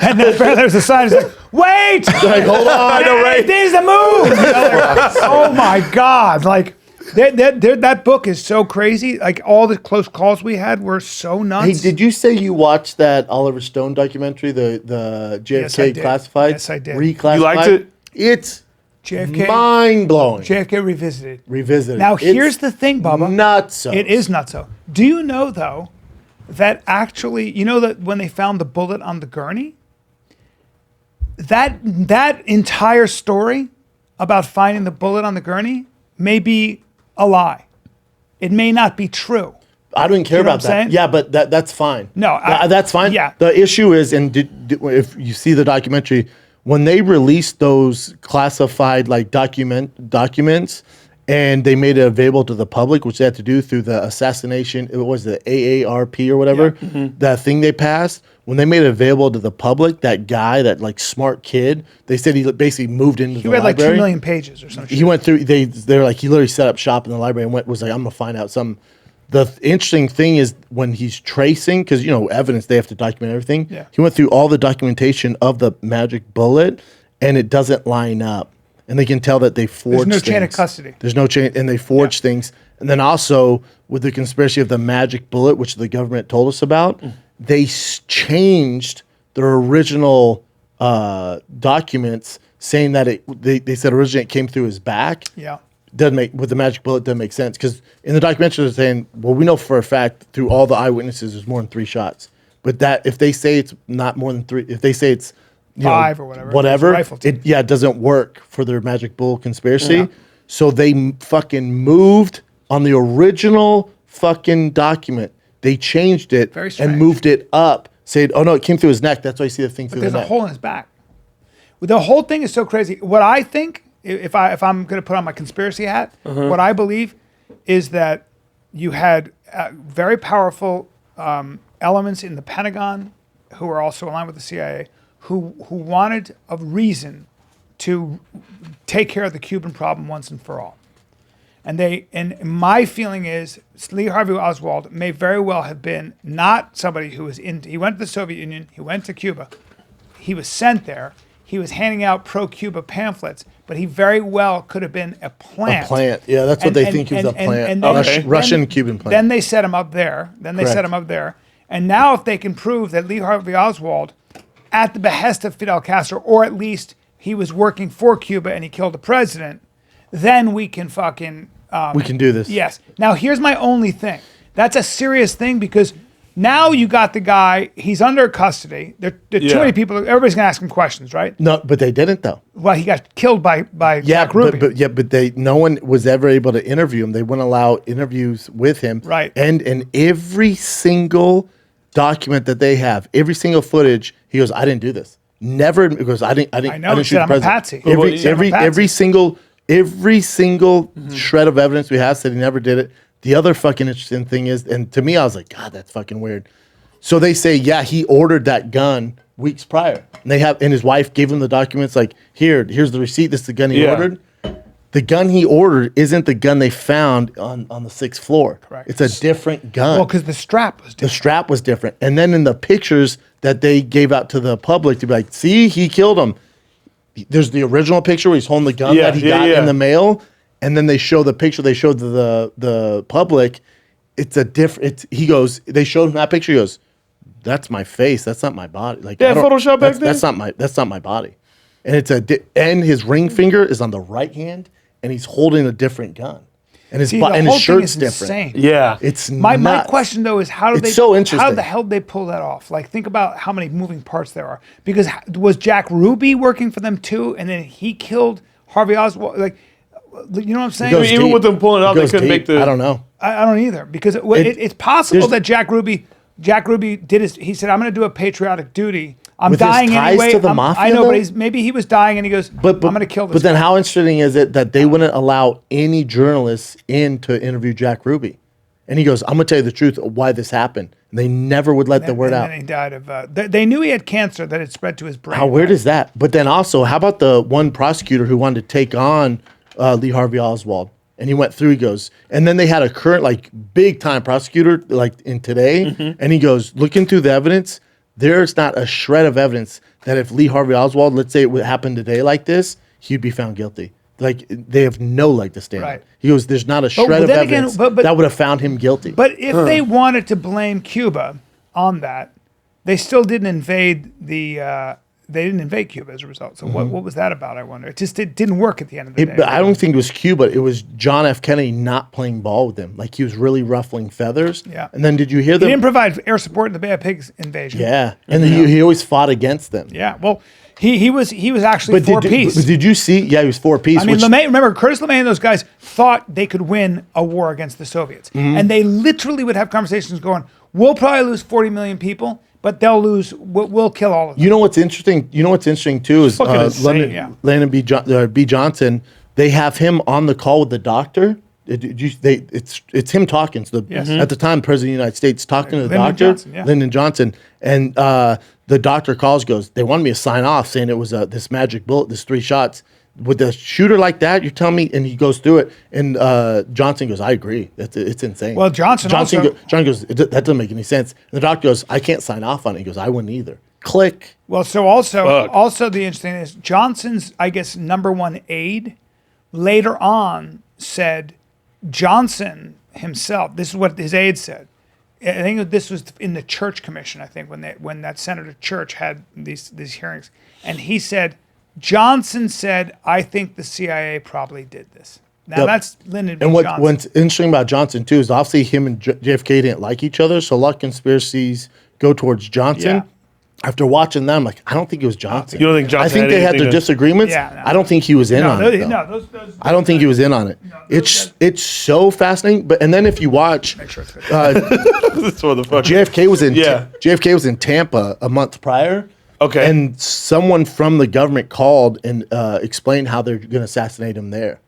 And then there's a sign that's like, wait! Like, hold on. I know, right? There's the moon! You know, like, oh my God. Like, that book is so crazy. Like, all the close calls we had were so nuts. Hey, did you say you watched that Oliver Stone documentary, the JFK Yes, I did. classified? Yes, I did. Reclassified. You liked it? It's JFK? mind blowing. JFK Revisited. Revisited. Now, It's here's the thing, Bubba. Nuts. It is nutso. Do you know, though, that actually, you know that when they found the bullet on the gurney, that entire story about finding the bullet on the gurney may be a lie. It may not be true. I don't care You know about what I'm that. saying? Yeah, but that's fine. No, that's fine. yeah. The issue is, and if you see the documentary, when they released those classified like documents, and they made it available to the public, which they had to do through the assassination. It was the AARP or whatever. That thing they passed. When they made it available to the public, that guy, that like smart kid, they said he basically moved into He the read like library. 2 million pages or something. He went through. They're like he literally set up shop in the library and was like, I'm gonna find out something. The interesting thing is when he's tracing, because you know evidence, they have to document everything. Yeah. He went through all the documentation of the magic bullet, and it doesn't line up. And they can tell that they forged. no things. chain of custody. There's no chain, and they forged things. And then also with the conspiracy of the magic bullet, which the government told us about, they changed their original documents, saying that they said originally it came through his back. Yeah. Doesn't make with the magic bullet doesn't make sense because in the documentary they're saying, well, we know for a fact through all the eyewitnesses there's more than 3 shots. But that if they say it's not more than 3, if they say it's 5 or whatever, it's a rifle team. it doesn't work for their magic bullet conspiracy. Yeah. So they fucking moved on the original fucking document. They changed it Very strange. and moved it up. Said, oh no, it came through his neck. That's why you see the thing through There's the a neck. hole in his back. The whole thing is so crazy. What I think, if I'm going to put on my conspiracy hat, what I believe is that you had very powerful elements in the Pentagon who are also aligned with the CIA who wanted a reason to take care of the Cuban problem once and for all. And my feeling is Lee Harvey Oswald may very well have been not somebody who was he went to the Soviet Union, he went to Cuba, he was sent there, he was handing out pro-Cuba pamphlets, but he very well could have been a plant. A plant. Yeah, that's what they think he was a plant. then- Russian Cuban plant. Then they set him up there. Correct. And now if they can prove that Lee Harvey Oswald, at the behest of Fidel Castro, or at least he was working for Cuba and he killed the president, then we can fucking... we can do this. Yes. Now, here's my only thing. That's a serious thing because Now you got the guy. He's under custody. There are too many people. Everybody's gonna ask him questions, right? No, but they didn't though. Well, he got killed by Jack Ruby. But no one was ever able to interview him. They wouldn't allow interviews with him. Right. And in every single document that they have, every single footage, he goes, "I didn't do this. Never." Because I didn't. I know. I He didn't shoot said, the "I'm a president." patsy." He said, "I'm a patsy." Every single shred of evidence we have said he never did it. The other fucking interesting thing is, and to me, I was like, God, that's fucking weird. So they say, yeah, he ordered that gun weeks prior. And his wife gave him the documents like, here's the receipt. This is the gun he ordered. The gun he ordered isn't the gun they found on the 6th floor. Correct. It's a different gun. Well, because the strap was The different. strap was different. And then in the pictures that they gave out to the public to be like, see, he killed him. There's the original picture where he's holding the gun that he got in the mail. And then they show the picture they showed to the public. It's a different. He goes. They showed him that picture. He goes, "That's my face. That's not my body." Like Photoshop back then. That's not my body. And it's and his ring finger is on the right hand, and he's holding a different gun. And his See, the and whole his thing shirt's is different. insane. Yeah. It's My nuts. question though is how do It's they so how interesting. the hell did they pull that off? Like think about how many moving parts there are. Because was Jack Ruby working for them too, and then he killed Harvey Oswald? Like, you know what I'm saying? It goes Even deep. with them pulling it out, they goes couldn't make deep. the. I don't know. I don't either because it's possible that Jack Ruby did his. He said, "I'm going to do a patriotic duty. I'm With his dying ties anyway." to the mafia, I know, though? but maybe he was dying, and he goes, "I'm going to kill this." But then, guy." how interesting is it that they wouldn't allow any journalists in to interview Jack Ruby? And he goes, "I'm going to tell you the truth of why this happened." And they never would let the word out. And then he died of. They knew he had cancer that had spread to his brain. How weird is that? But then also, how about the one prosecutor who wanted to take on Lee Harvey Oswald? And he went through, he goes, and then they had a current, like, big time prosecutor, like in today. And he goes, looking through the evidence, there's not a shred of evidence that if Lee Harvey Oswald, let's say it would happen today like this, he'd be found guilty. Like, they have no leg to stand on. Right. He goes, there's not a shred of then again, evidence but- that would have found him guilty. But if they wanted to blame Cuba on that, they still didn't invade the. They didn't invade Cuba as a result. So what was that about? I wonder. It didn't work at the end of the day. But I don't think it was Cuba. It was John F. Kennedy not playing ball with them. Like, he was really ruffling feathers. Yeah. And then did you hear He them? didn't provide air support in the Bay of Pigs invasion. Yeah. And then he always fought against them. Yeah. Well, he was actually for peace. But did you see? Yeah, he was for peace. I mean, which, LeMay, remember, Curtis LeMay and those guys thought they could win a war against the Soviets. And they literally would have conversations going, we'll probably lose 40 million people, but they'll lose, we'll kill all of them. you know what's interesting? You know what's interesting too is Fucking insane, Landon B. Johnson. They have him on the call with the doctor. It's him talking. So at the time, President of the United States talking to the Lyndon doctor, Johnson, yeah. Lyndon Johnson, and the doctor goes, they wanted me to sign off saying it was this magic bullet, this 3 shots. With a shooter like that, you're telling me, and he goes through it, and Johnson goes, I agree. It's insane. Well, Johnson also- John goes, that doesn't make any sense. And the doctor goes, I can't sign off on it. He goes, I wouldn't either. Click. Well, so also the interesting is Johnson's, I guess, number one aide later on said Johnson himself, this is what his aide said. I think this was in the Church Commission, I think, when that Senator Church had these hearings. And he said, Johnson said, I think the CIA probably did this. Now that's Lyndon B. And Johnson. what's interesting about Johnson too is obviously him and JFK didn't like each other, so a lot of conspiracies go towards Johnson. Yeah. After watching them, like, I don't think it was Johnson. You don't think Johnson I think had they had anything their to- disagreements. Yeah, no. I don't think he was in on it. Though. Those I don't think he was in on it. It's so fascinating. But and then if you watch, This motherfucker. JFK was in Yeah. JFK was in Tampa a month prior. Okay. And someone from the government called and explained how they're going to assassinate him there.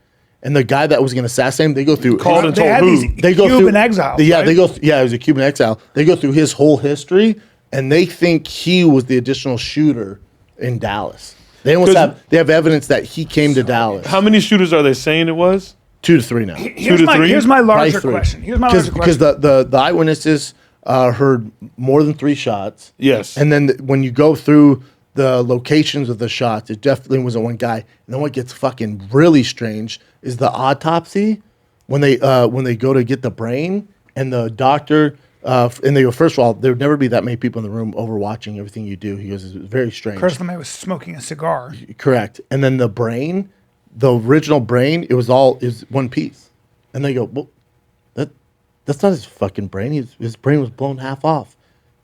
And the guy that was going to assassinate him, they go through. Called and They told had who? these They go Cuban through exiles. Yeah, right? they go. Yeah, it was a Cuban exile. They go through his whole history, and they think he was the additional shooter in Dallas. They almost 'Cause- have evidence that he came to Dallas. How many shooters are they saying it was? 2 to 3 now. Here's to my, three? here's my larger Probably 3. question. Here's my larger Because question. the eyewitnesses heard more than 3 shots. Yes. And then when you go through the locations of the shots, it definitely wasn't one guy. And then what gets fucking really strange is the autopsy when they go to get the brain and the doctor and they go, first of all, there would never be that many people in the room overwatching everything you do. He goes, it's very strange. Curtis LeMay was smoking a cigar. Correct. And then the brain, the original brain, it was one piece. And they go, well, that's not his fucking brain. His brain was blown half off.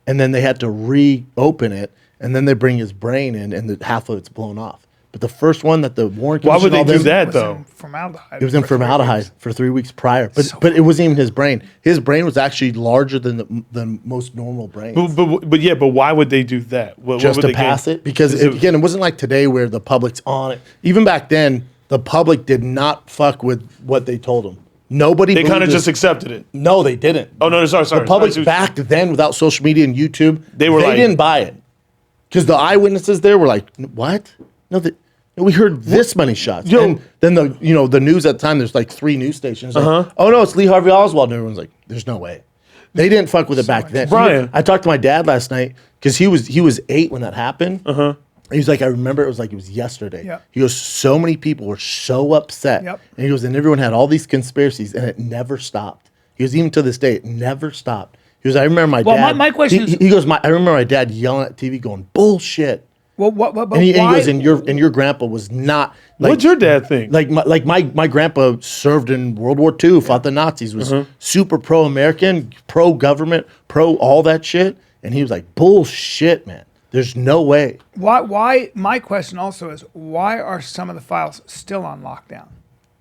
and then they had to reopen it, and then they bring his brain in, and half of it's blown off. But the first one that the Warren Why would Commission, they do that was though? in formaldehyde. It was in for 3 formaldehyde weeks. for 3 weeks prior, but it wasn't even his brain. His brain was actually larger than most normal brains. But why would they do that? What Just would to they pass gain? it, because again, it wasn't like today where the public's on it. Even back then, the public did not fuck with what they told them. Nobody. They kind of believed just this. accepted it. No, they didn't. Oh no, sorry. The public back then, without social media and YouTube, They were like- didn't buy it because the eyewitnesses there were like, "What? No, we heard this many shots." Yo. And then the news at the time, there's like 3 news stations. Like, oh no, it's Lee Harvey Oswald, and everyone's like, "There's no way." They didn't fuck with it back then. Brian. I talked to my dad last night because he was 8 when that happened. He was like, I remember it was yesterday. Yep. He goes, so many people were so upset. Yep. And he goes, and everyone had all these conspiracies, and it never stopped. He goes, even to this day, it never stopped. He goes, I remember my dad. my question is- he goes, I remember my dad yelling at TV, going, bullshit. Well, what? But And he why? goes, and your grandpa was not. Like, What'd your dad think? my grandpa served in World War II, fought the Nazis, was super pro-American, pro-government, pro all that shit, and he was like, bullshit, man. There's no way. Why? My question also is, why are some of the files still on lockdown?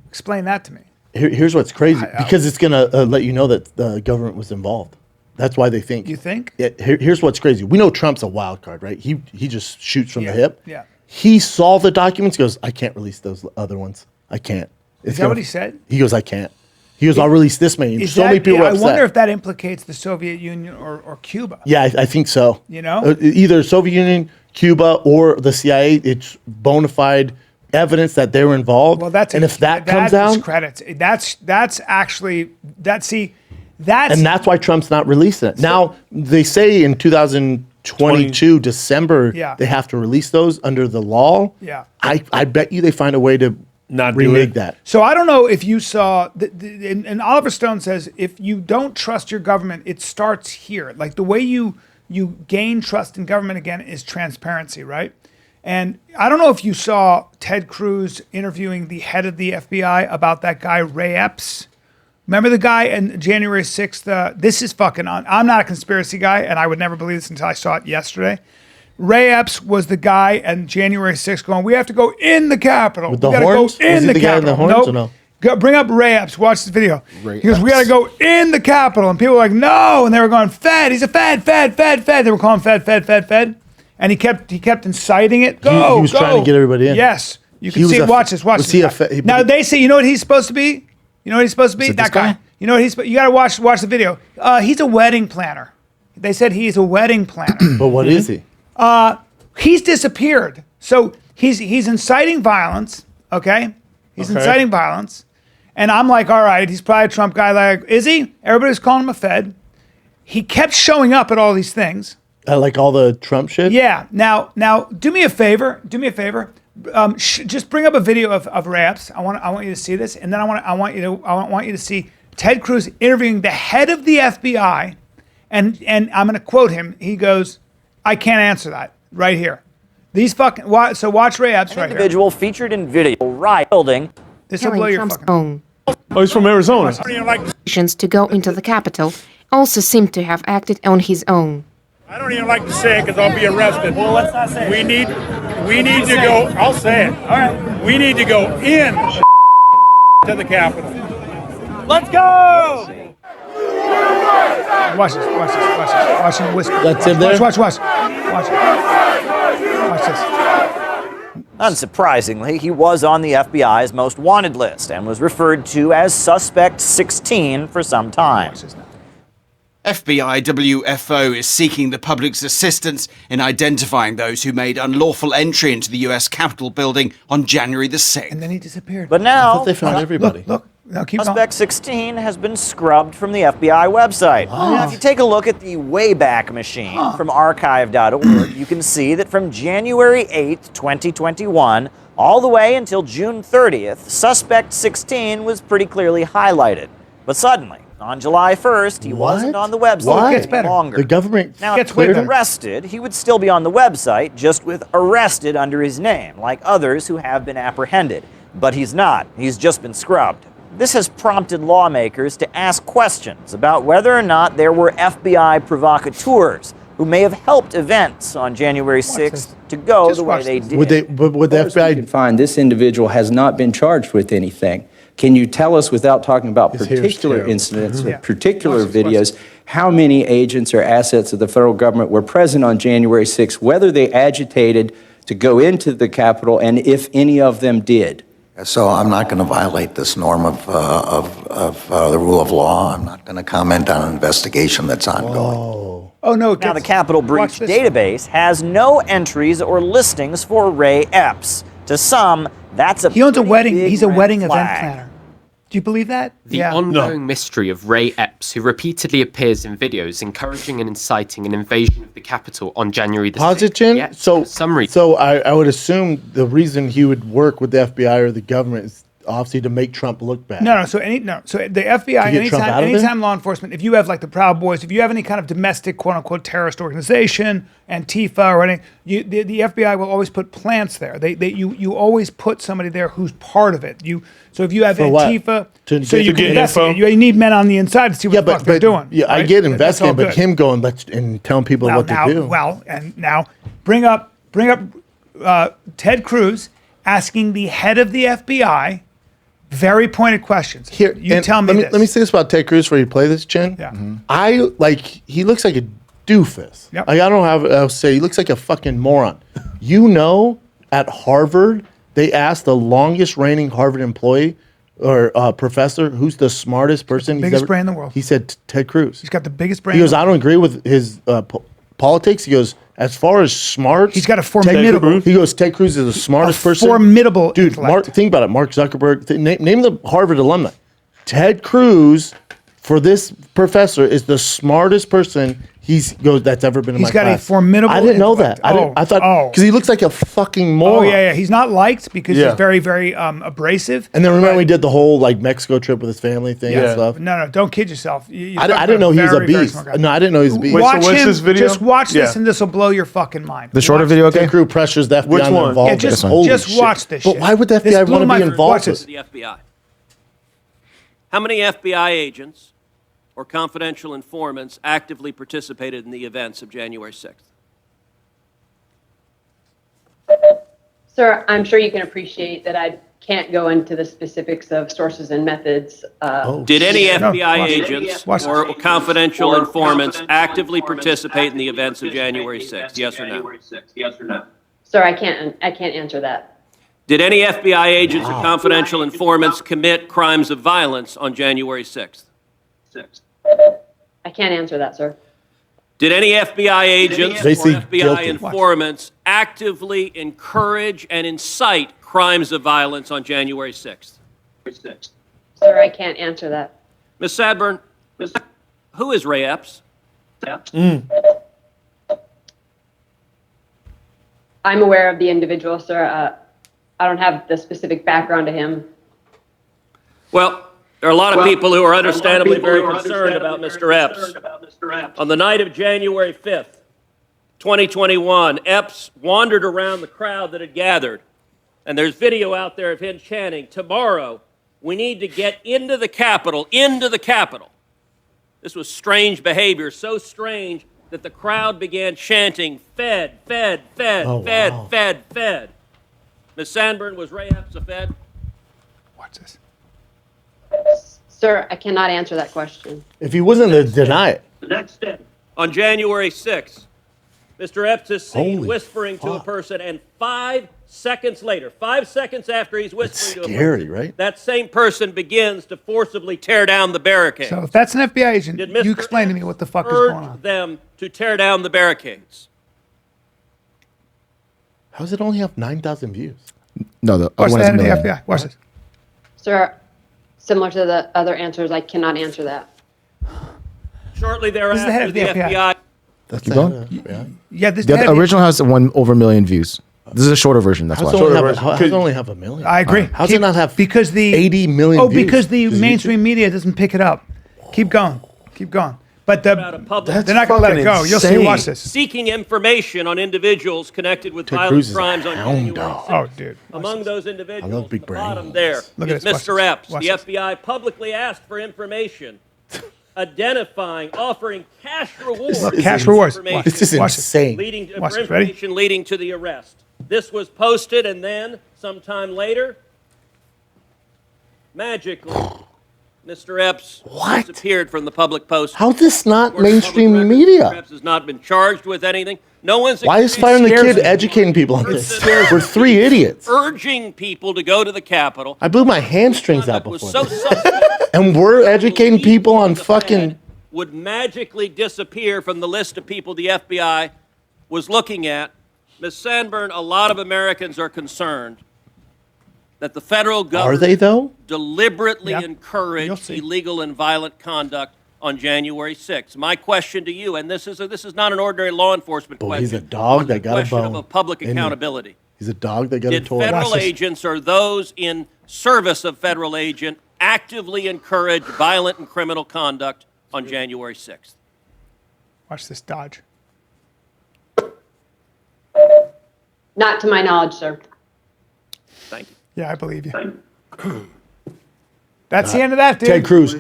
Explain that to me. Here's what's crazy, because it's gonna let you know that the government was involved. That's why they think. You think? Yeah, here's what's crazy. We know Trump's a wild card, right? He just shoots from the hip. Yeah. He saw the documents. Goes, I can't release those other ones. I can't. Is that what he said? He goes, I can't. He goes, I'll release this many. Is So that- many people are I upset. wonder if that implicates the Soviet Union or Cuba. Yeah, I think so. You know? Either Soviet Union, Cuba, or the CIA. It's bona fide evidence that they were involved. Well, that's and if that comes out, discredits. That's actually that's and that's why Trump's not releasing it. Now they say in 2022 December Yeah. they have to release those under the law. Yeah. I bet you they find a way to Not do renege it. that. So I don't know if you saw, and Oliver Stone says, if you don't trust your government, it starts here. Like the way you gain trust in government again is transparency, right? And I don't know if you saw Ted Cruz interviewing the head of the FBI about that guy, Ray Epps. Remember the guy in January 6th? This is fucking on. I'm not a conspiracy guy, and I would never believe this until I saw it yesterday. Ray Epps was the guy on January 6th going, we have to go in the Capitol. With the we gotta horns? go in Was he the the guy in the Capitol. horns or Nope. no? Bring up Ray Epps. Watch this video. Ray He goes, we got to Epps. go in the Capitol. And people were like, no. And they were going, Fed. He's a Fed. They were calling Fed. And he kept inciting it. Go, he was go. trying to get everybody in. Yes. You He can was see it. a- Watch this. was he a Fed? Now, they say, you know what he's supposed to be? You know what he's supposed to be? it That this guy. guy? You know what you got to watch the video. He's a wedding planner. They said he's a wedding planner. But what is he? He's disappeared. So he's inciting violence, okay? He's inciting violence. And I'm like, all right, he's probably a Trump guy. Like, is he? Everybody's calling him a Fed. He kept showing up at all these things. Like all the Trump shit? Yeah. Now, do me a favor. Just bring up a video of Raps. I want you to see this, and then I want you to see Ted Cruz interviewing the head of the FBI, and I'm going to quote him. He goes, "I can't answer that right here." These fucking so watch Ray Epps right here. Individual featured in video riot building. This will blow telling your Trump's fucking. own Oh, he's from Arizona. politicians to go into the Capitol also seem to have acted on his own. I don't even like to say it because I'll be arrested. Well, let's not say it. We need to go. I'll say it. All right. We need to go in to the Capitol. Let's go. Watch this. Watch him whisper. That's him there? Watch this. Unsurprisingly, he was on the FBI's most wanted list and was referred to as Suspect 16 for some time. FBI WFO is seeking the public's assistance in identifying those who made unlawful entry into the US Capitol building on January the 6th. And then he disappeared. But I now, thought they found everybody. Look. Now keep going. Suspect 16 has been scrubbed from the FBI website. Now, if you take a look at the Wayback Machine from archive.org, you can see that from January 8th, 2021, all the way until June 30th, Suspect 16 was pretty clearly highlighted. But suddenly, on July 1st, he wasn't on the website Why? any Gets better. longer. The government Now, Gets if he was better. arrested, he would still be on the website, just with arrested under his name, like others who have been apprehended. But he's not. He's just been scrubbed. This has prompted lawmakers to ask questions about whether or not there were FBI provocateurs who may have helped events on January 6th to go the way they did. Would the FBI can find this individual has not been charged with anything? Can you tell us, without talking about particular incidents or particular videos, how many agents or assets of the federal government were present on January 6th, whether they agitated to go into the Capitol, and if any of them did? So I'm not going to violate this norm of the rule of law. I'm not going to comment on an investigation that's ongoing. Oh, no. Now, the Capitol breach database has no entries or listings for Ray Epps. To some, that's a He owns a wedding. big He's a red wedding event flag. planner. Do you believe that? The ongoing mystery of Ray Epps, who repeatedly appears in videos encouraging and inciting an invasion of the Capitol on January the 6th. Positron? Yet, So, for some reason, so I would assume the reason he would work with the FBI or the government is obviously to make Trump look bad. No. So the FBI, To get Trump out of it? anytime law enforcement, if you have like the Proud Boys, if you have any kind of domestic quote unquote terrorist organization, Antifa or anything, the FBI will always put plants there. You always put somebody there who's part of it. So if you have For what? Antifa, To so you get can investigate. info? You need men on the inside to see what the fuck they're doing. Yeah, I right? get That's all investigating, but good. him going and telling people what to do. Well, and now bring up Ted Cruz asking the head of the FBI very pointed questions. Here, tell me this. Let me say this about Ted Cruz before you play this, Jen. Yeah. He looks like a doofus. Yep. Like, I don't know how else to say. He looks like a fucking moron. At Harvard, they asked the longest reigning Harvard employee or professor who's the smartest person. Biggest brain in the world. He said Ted Cruz. He's got the biggest brain. He goes, I don't agree with his politics. He goes, as far as smarts, he's got a formidable. He goes, Ted Cruz is the smartest person. Formidable dude. intellect. Think about it. Mark Zuckerberg. Name the Harvard alumni. Ted Cruz, for this professor, is the smartest person that's ever been in my He's got class. a formidable. I didn't know intellect. that. I thought because he looks like a fucking moron. Oh yeah. He's not liked because he's very, very abrasive. And then remember we did the whole Mexico trip with his family thing and stuff. No, don't kid yourself. I didn't know he was a beast. No, I didn't know he was a beast. Watch him. Just watch this, and this will blow your fucking mind. The shorter video, okay? Ted Cruz pressures the FBI Which one? involved. Yeah, just Holy watch shit. this. But shit. why would the This FBI blew want to my be watch involved this. with The FBI. How many FBI agents or confidential informants actively participated in the events of January 6th? Sir, I'm sure you can appreciate that I can't go into the specifics of sources and methods. Did any FBI agents or confidential informants actively participate in the events of January 6th? Yes or no? Sir, I can't answer that. Did any FBI agents or confidential informants commit crimes of violence on January 6th? I can't answer that, sir. Did any FBI agents or Basically FBI guilty. informants actively encourage and incite crimes of violence on January 6th? Sir, I can't answer that. Ms. Sadburn, who is Ray Epps? I'm aware of the individual, sir. I don't have the specific background to him. Well, there are a lot of people who are understandably very concerned about Mr. Epps. On the night of January 5th, 2021, Epps wandered around the crowd that had gathered, and there's video out there of him chanting, "Tomorrow, we need to get into the Capitol, into the Capitol." This was strange behavior, so strange that the crowd began chanting, "Fed, Fed, Fed, Fed, Fed, Fed." Ms. Sandburn, was Ray Epps a Fed? Watch this. Sir, I cannot answer that question. If he wasn't to deny it. The next day. On January 6th, Mr. Epps is seen Holy whispering to a fuck. person, and 5 seconds later, 5 seconds after he's whispering to a Scary, person, right? that same person begins to forcibly tear down the barricades. So if that's an FBI agent, Did you Mr. explain to me what the fuck is urge going on. them to tear down the barricades. How does it only have 9,000 views? No, the Watch other one the is head of the million. FBI. Watch this. Sir, similar to the other answers, I cannot answer that. Shortly This is the head thereafter, of the the FBI. FBI. That's Keep the going. head of the FBI. Yeah, this The head of original has over a million views. This is a shorter version. That's How's why. it only have a million? I agree. How's it not have because the 80 million Oh, views? because the Does mainstream media doesn't pick it up. Keep going. Keep going. But they're not going to let it go. You'll see. Watch this. Seeking information on individuals connected with Ted violent Cruz is a crimes on hound January dog. 6th. Oh, dude. Among those individuals, I love big at the bottom brains. there Look at is this. Watch Mr. this. Epps. Watch The this. FBI publicly asked for information identifying, offering cash rewards. Cash rewards. Information This is Watch insane. leading to, Watch for this. Ready? information leading to the arrest. This was posted, and then sometime later, magically, Mr. Epps disappeared from the public post. How's this not According to mainstream public records, media? Mr. Epps has not been charged with anything. No one's Why is firing the kid educating people on this? We're three idiots. urging people to go to the Capitol. I blew my hamstrings out Was before so this. suspect And we're educating people on fucking... would magically disappear from the list of people the FBI was looking at. Ms. Sandburn, a lot of Americans are concerned that the federal government Are they, though? deliberately Yeah. encouraged illegal and violent conduct on January 6th. My question to you, and this is not an ordinary law enforcement Boy, question. he's a dog that got a question bone. of a public Isn't he? accountability. He's a dog that got a Did toy. federal agents or those in service of federal agent actively encourage violent and criminal conduct on January 6th? Watch this dodge. Not to my knowledge, sir. Thank you. Yeah, I believe you. That's the end of that, dude. Ted Cruz.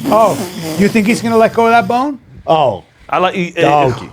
Oh, you think he's going to let go of that bone? Oh, I like doggy.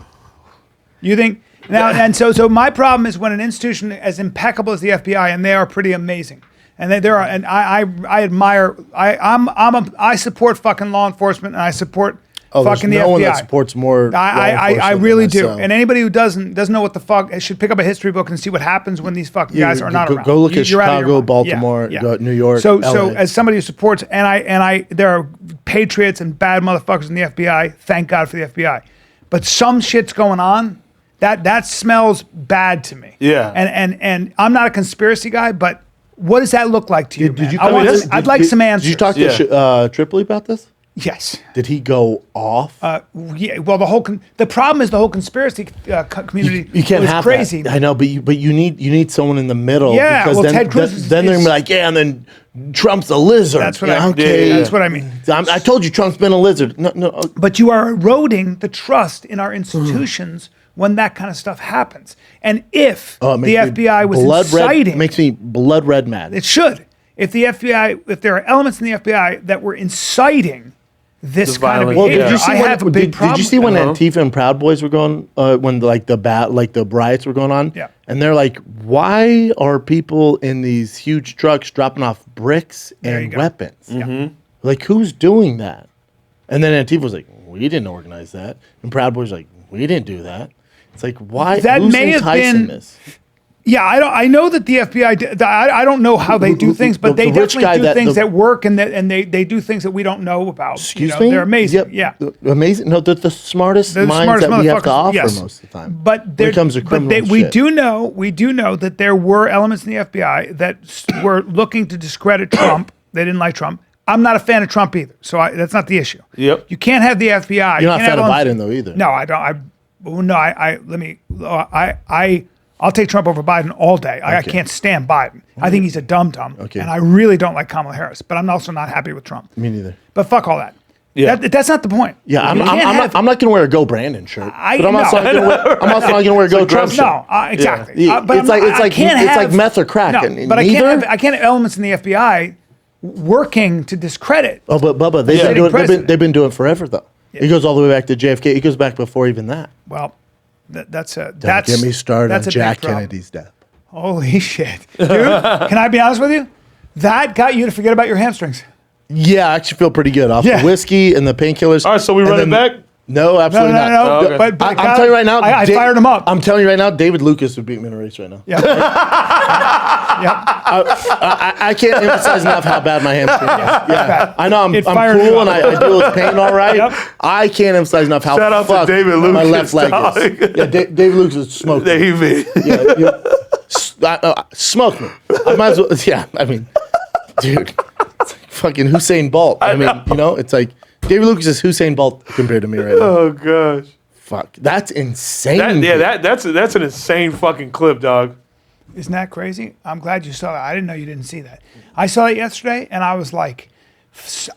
You think now? And so my problem is when an institution as impeccable as the FBI, and they are pretty amazing, and there are, and I admire. I support fucking law enforcement, and I support Oh, there's fucking the no FBI. one that supports more. I really do. myself. And anybody who doesn't know what the fuck should pick up a history book and see what happens when these fucking guys are not around. Go look at You're out of your Chicago, mind. Baltimore, Yeah. go New York. So LA. as somebody who supports, and I, there are patriots and bad motherfuckers in the FBI. Thank God for the FBI, but some shit's going on that smells bad to me. Yeah. And I'm not a conspiracy guy, but what does that look like to you? Did you? man? I'd like some answers. Did you talk to Tripoli about this? Yes. Did he go off? Yeah. Well, the problem is the whole conspiracy community You can't was have crazy. that. I know, but you need someone in the middle. Yeah, because well, then, Ted Cruz then they're is- gonna be like, yeah, and then Trump's a lizard. That's what Yeah, I. okay. That's what I mean. I told you Trump's been a lizard. No. But you are eroding the trust in our institutions when that kind of stuff happens. And if Oh, it the makes me FBI was blood red. inciting, It makes me blood red mad. it should. If the FBI, if there are elements in the FBI that were inciting this kind of behavior, did you see I have a big problem. Did you see when with that. Antifa and Proud Boys were going? When the riots were going on? Yeah. And they're like, why are people in these huge trucks dropping off bricks There you and go. weapons? Yeah. Like, who's doing that? And then Antifa was like, we didn't organize that. And Proud Boys were like, we didn't do that. It's like, why? That who's may have enticing been- this? Yeah, I know that the FBI. I don't know how they do things, but The they rich definitely guy do that- things the- that work, and they do things that we don't know about. Excuse You know, me? They're amazing. Yep. Yeah. Amazing. No, they're the smartest They're the minds smartest that we have to motherfuckers, offer yes. most of the time. But when it comes to criminal we shit. do know that there were elements in the FBI that were looking to discredit Trump. They didn't like Trump. I'm not a fan of Trump either, so that's not the issue. Yep. You can't have the FBI. You're not a can't fan of have Biden elements- though either. No, I don't. I'll take Trump over Biden all day. I Okay. can't stand Biden. I think he's a dum-dum. Okay. And I really don't like Kamala Harris, but I'm also not happy with Trump. Me neither. But fuck all that. Yeah. That's not the point. Yeah, You can't have- I'm not going to wear a Go Brandon shirt. I but I'm also know. not going to wear a Go Trump shirt. No, exactly. Yeah. But It's like meth or crack. No, and but neither? I can't have elements in the FBI working to discredit. Oh, but Bubba, they've Sitting been doing. president. They've been doing it forever though. It goes all the way back to JFK. It goes back before even that. Well, that's Don't get me started on that's a big Jack problem. Kennedy's death. Holy shit, dude! Can I be honest with you? That got you to forget about your hamstrings. Yeah, I actually feel pretty good off Yeah. the whiskey and the painkillers. All right, so we And run it then- back? No, absolutely No, not. no, okay. but I'm God, telling you right now. I fired him up. I'm telling you right now, David Lucas would beat me in a race right now. Yeah. Yeah. I can't emphasize enough how bad my hamstring is. Yeah. I know I'm It cool fired you and up. I deal with pain all right. Yep. I can't emphasize enough how Shout out to fucked David my Lucas, left leg dog. is. Yeah, David Lucas is smoking. David. Smoke me. I might as well. Yeah, I mean, dude, it's like fucking Usain Bolt. I mean, you know, it's like David Lucas is Usain Bolt compared to me right now. Oh gosh. Fuck, that's insane. That's an insane fucking clip, dog. Isn't that crazy? I'm glad you saw that. I didn't know you didn't see that. I saw it yesterday, and I was like,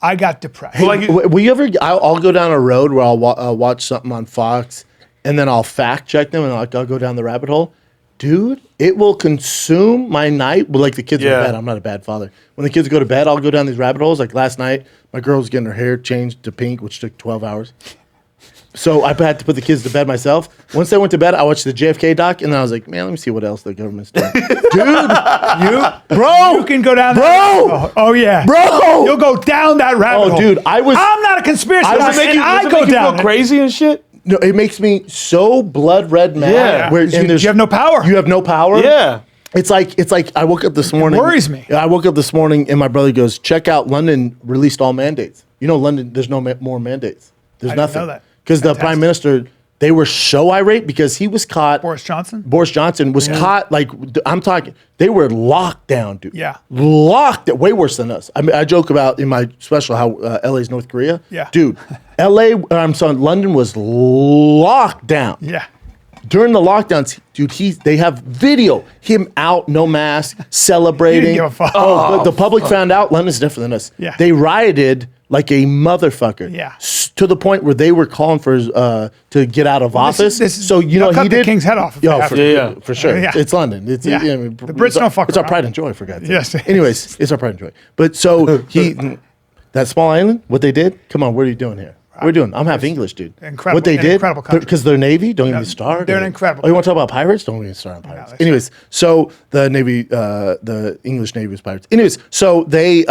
I got depressed. Hey, will you ever? I'll go down a road where I'll watch something on Fox, and then I'll fact check them, and I'll go down the rabbit hole. Dude, it will consume my night. Well, like the kids go to bed. I'm not a bad father. When the kids go to bed, I'll go down these rabbit holes. Like last night, my girl was getting her hair changed to pink, which took 12 hours. So I had to put the kids to bed myself. Once they went to bed, I watched the JFK doc, and then I was like, man, let me see what else the government's doing. Dude, you can go down that. Oh yeah, bro, you'll go down that rabbit hole. Dude, I'm not a conspiracy. Does it make you feel crazy and shit? No, it makes me so blood red mad. Yeah. Where, You have no power. You have no power. Yeah. It's like I woke up this morning. worries me. I woke up this morning and my brother goes, check out London released all mandates. You know, London, there's no more mandates. There's I didn't nothing. know that. Because the prime minister, they were so irate because he was caught. Boris Johnson was caught, like, I'm talking, they were locked down, dude. Yeah. Locked, way worse than us. I mean, I joke about in my special how LA's North Korea. Yeah. Dude, London was locked down. Yeah. During the lockdowns, dude, they have video, him out, no mask, celebrating. He didn't give a fuck. Oh, but the public found out London's different than us. Yeah. They rioted like a motherfucker. Yeah. To the point where they were calling for to get out of office. So you know cut he the did. king's head off. if Yeah, they have for, to. for sure. Yeah. It's London. It's Yeah. I mean, The Brits don't fuck It's our around. pride and joy, for God's sake. Yes. Anyways, it's our pride and joy. But so that small island, what they did? Come on, what are you doing here? What are we doing? I'm half English, dude. Incredible. What they An did? incredible country. Because they're Navy. Don't even start. they're an incredible Oh, you want to talk about pirates? Don't even start on pirates. Anyways, so the Navy, the English Navy was pirates. Anyways, so they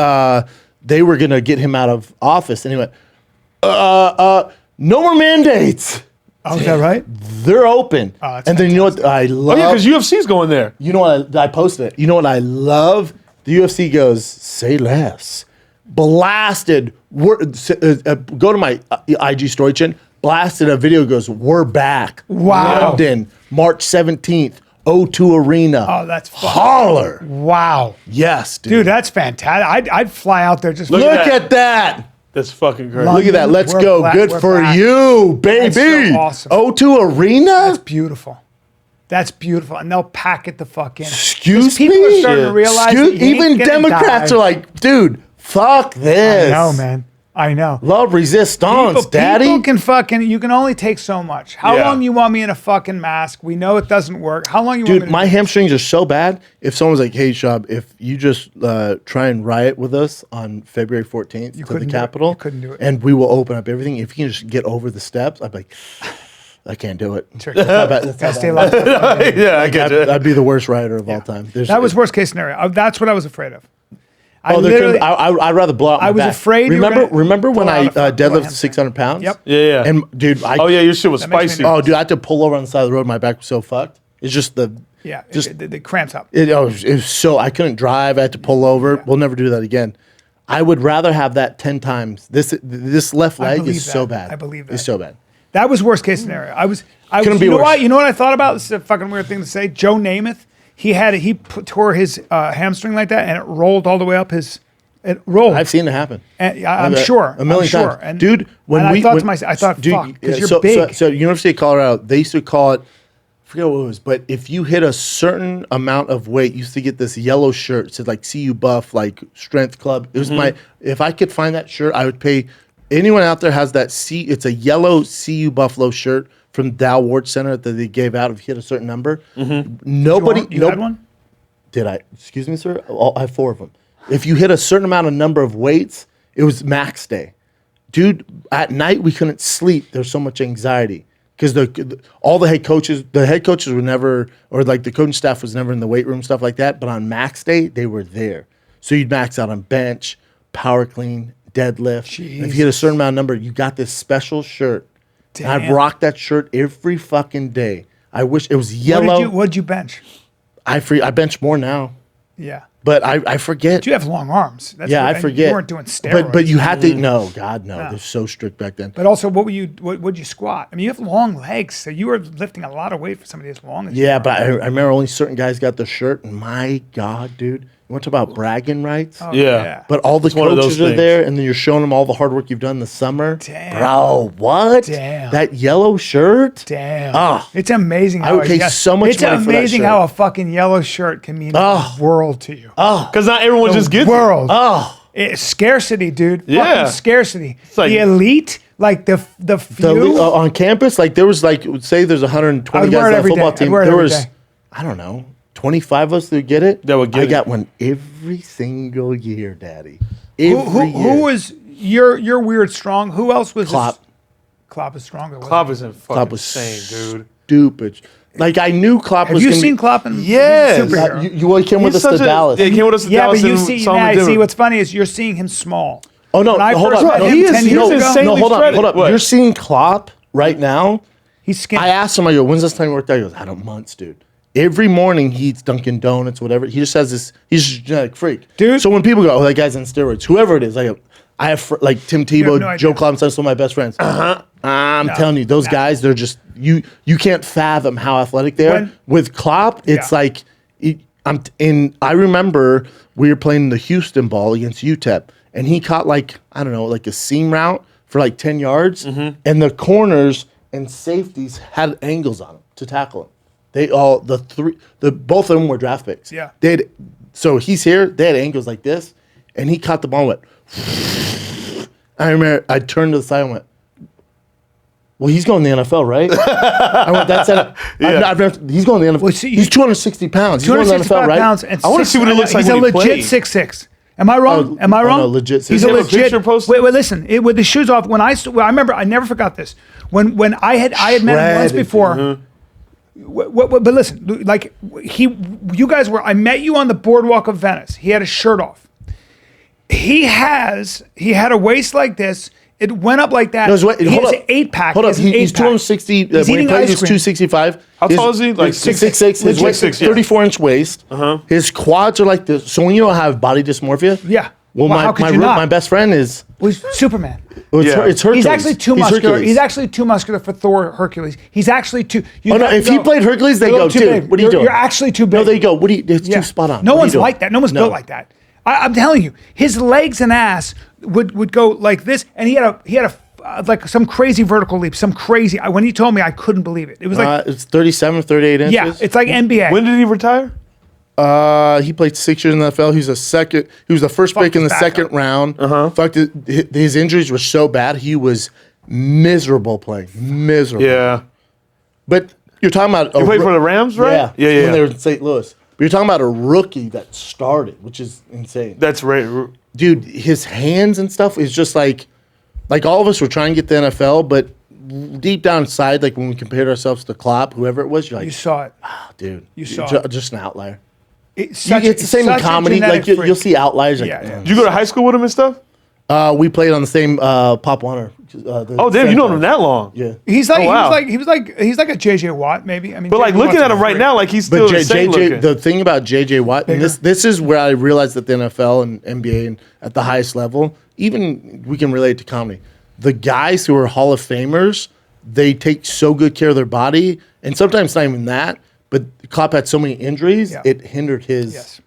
were gonna get him out of office, and he went, no more mandates. Oh, is that right? They're open. And then you know what I love? Oh yeah, because UFC's going there. You know what I posted it. You know what I love? The UFC goes, say less. Blasted. Go to my IG story, Chin. Blasted a video. Goes, we're back. Wow. London, March 17th, O2 Arena. Oh, that's fun. Holler. Wow. Yes, dude. Dude, that's fantastic. I'd fly out there just Look at that. That's fucking great. Look at that. Let's We're go. back. Good We're for back. you, baby. That's so awesome. O2 Arena? That's beautiful. That's beautiful. And they'll pack it the fuck in. Excuse me? People are starting to realize that you ain't even gonna Democrats die. are like, dude, fuck this. I know, man. I know. Love resistance, daddy. People can fucking, you can only take so much. How Yeah. long you want me in a fucking mask? We know it doesn't work. How long you want Dude, me to my hamstrings are so bad. If someone's like, hey, Shab, if you just try and riot with us on February 14th to the couldn't do it. Capitol, You couldn't do it. and we will open up everything. If you can just get over the steps, I'd be like, I can't do it. Sure. That's how bad- that's how Gotta stay bad. alive. Yeah, I get it. I'd be the worst rioter of all time. That was worst case scenario. That's what I was afraid of. I'd rather blow out my I was back. afraid you were Remember when pull I out a fucking deadlifted hamstring. 600 pounds? Yep. Yeah. And dude, Oh yeah, your shit was That makes me spicy. nervous. oh dude, I had to pull over on the side of the road. My back was so fucked. It's just Yeah, just it cramps up. it was so I couldn't drive. I had to pull over. We'll never do that again. I would rather have that 10 times. This left I leg believe is so that. bad. I believe that. It's so bad. That was worst case scenario. I was Couldn't be you know worse. what? You know what I thought about? This is a fucking weird thing to say. Joe Namath, tore his hamstring like that, and it rolled all the way up his. It rolled. I've seen it happen. And I'm sure. A million I'm sure. times. And, Dude, when and we I thought when- to myself, I thought, dude, fuck, because yeah, you're big. So University of Colorado, they used to call it, I forget what it was, but if you hit a certain amount of weight, you used to get this yellow shirt. It said like CU Buff, like Strength Club. It was if I could find that shirt, I would pay. Anyone out there has that it's a yellow CU Buffalo shirt from Dow Ward Center that they gave out if you hit a certain number. Nobody. You had one? Did I? Excuse me, sir? I have 4 of them. If you hit a certain amount of number of weights, it was max day. Dude, at night we couldn't sleep. There's so much anxiety because all the head coaches were never, or like the coaching staff was never in the weight room, stuff like that. But on max day, they were there. So you'd max out on bench, power clean, deadlift. And if you hit a certain amount of number, you got this special shirt. And I've Damn. rocked that shirt every fucking day. I wish it was yellow. What'd you bench? I bench more now. Yeah. But I forget. But you have long arms. That's yeah, what- I and forget. You weren't doing steroids. But you had to. No, God, no. No. They're so strict back then. But also, what'd you squat? I mean, you have long legs, so you were lifting a lot of weight for somebody as long as you Yeah, are. but I remember only certain guys got the shirt. And my God, dude. You want to talk about bragging rights? Oh, yeah. But all the It's one of those coaches are things. there, and then you're showing them all the hard work you've done in the summer. Damn. Bro, what? Damn. That yellow shirt? Damn. Oh. It's amazing. I How would pay so much It's money for that amazing shirt. how a fucking yellow shirt can mean the world to you. Oh. Because not everyone just gets world. it. Oh. It's scarcity, dude. Yeah. Fucking scarcity. like- the elite, like the few. On campus, like there was like, say there's 120 I would wear guys it on a every football day. I'd team. wear it There every was day. I don't know, 25 of us that get it. That would get I it. got one every single year, Daddy. Who was your weird strong? Who else was Klopp? Klopp is stronger. wasn't Klopp he? is fucking Klopp was insane, dude. stupid. Like I knew Klopp Have was. you gonna seen be, Klopp in Yes. Superhero? You came with He's us to such a- Dallas. Yeah, he came with us to Yeah, Dallas but you and see, saw him now, at dinner. see what's funny is you're seeing him small. Oh no! When I Hold first up! met No, him he is 10 years no, ago, no, hold up! shredded. Hold up! What? You're seeing Klopp right now. he's skinny. I asked him, I go, when's this time you worked out? He goes, I don't months, dude. Every morning he eats Dunkin' Donuts, whatever. He just has this, he's just a genetic freak. Dude. So when people go, oh, that guy's on steroids, whoever it is, I have like Tim Tebow, no Joe idea. Klopp, some of my best friends. I'm telling you, those guys, they're just, you can't fathom how athletic they are. When- With Klopp, it's Yeah. like, I remember we were playing the Houston ball against UTEP, and he caught like, I don't know, like a seam route for like 10 yards, and the corners and safeties had angles on them to tackle him. Both of them were draft picks. Yeah. So he's here, they had angles like this, and he caught the ball and went, I remember I turned to the side and went, well, he's going to the NFL, right? I went, that's it. He's going to the NFL. Well, see, he's 260 pounds. He's going to the NFL, 265 right? pounds and I wanna see what he looks like He's when a he legit plays. 6'6". Am I wrong? Oh, Am I wrong? no, legit He's Does a he have a legit. picture posted? Wait, listen. With the shoes off. When I remember, I never forgot this. When I had met him once Shredded, before. But listen, like you guys were. I met you on the boardwalk of Venice. He had his shirt off. He had a waist like this. It went up like that. No, hold he has up. an 8-pack. Hold up. He has an He's 8-pack. 260. He's When he eating played, ice he was cream. 265. How tall is he? Like 6'6". His Legit waist, 6'6", yeah. 34-inch waist. His quads are like this. So when you don't have body dysmorphia, Yeah. Well, how could you not? my best friend is. Well, he's Superman. Well, it's, Yeah. it's Hercules. He's actually too muscular. Hercules. He's actually too muscular for Thor Hercules. He's actually too. Oh no! If he played Hercules, they You're a go, little too dude. big. What are you doing? You're actually too big. No, they go. What are you? It's Yeah. too spot on. No What are you one's doing? like that. No one's built like that. I'm telling you, his legs and ass would go like this, and he had a like some crazy vertical leap, some crazy. When he told me, I couldn't believe it. It was like It's 37, 38 inches. yeah, it's like NBA. When did he retire? He played 6 years in the NFL. He was the first pick in the second round. Fucked it. His injuries were so bad. He was miserable playing. Miserable. Yeah. But you're talking about He played for the Rams, right? Yeah. Yeah. When they were in St. Louis. But you're talking about a rookie that started, which is insane. That's right. Dude, his hands and stuff is just like all of us were trying to get the NFL, but deep down inside, like when we compared ourselves to Klopp, whoever it was, you're like, you saw it. dude, You saw you're it. just an outlier. It's It's the same in comedy. Like you'll see outliers. Like, Yeah. Did you go to high school with him and stuff? We played on the same Pop Warner. Oh, damn! You know him that long? Yeah. He's like, Oh, wow. he's like a JJ Watt, maybe. I mean, But like JJ looking Watt's at him a right freak. now, like he's But still the same looking. the thing about JJ Watt, and this is where I realized that the NFL and NBA and at the highest level, even we can relate to comedy. The guys who are Hall of Famers, they take so good care of their body, and sometimes not even that. But Klopp had so many injuries, it hindered his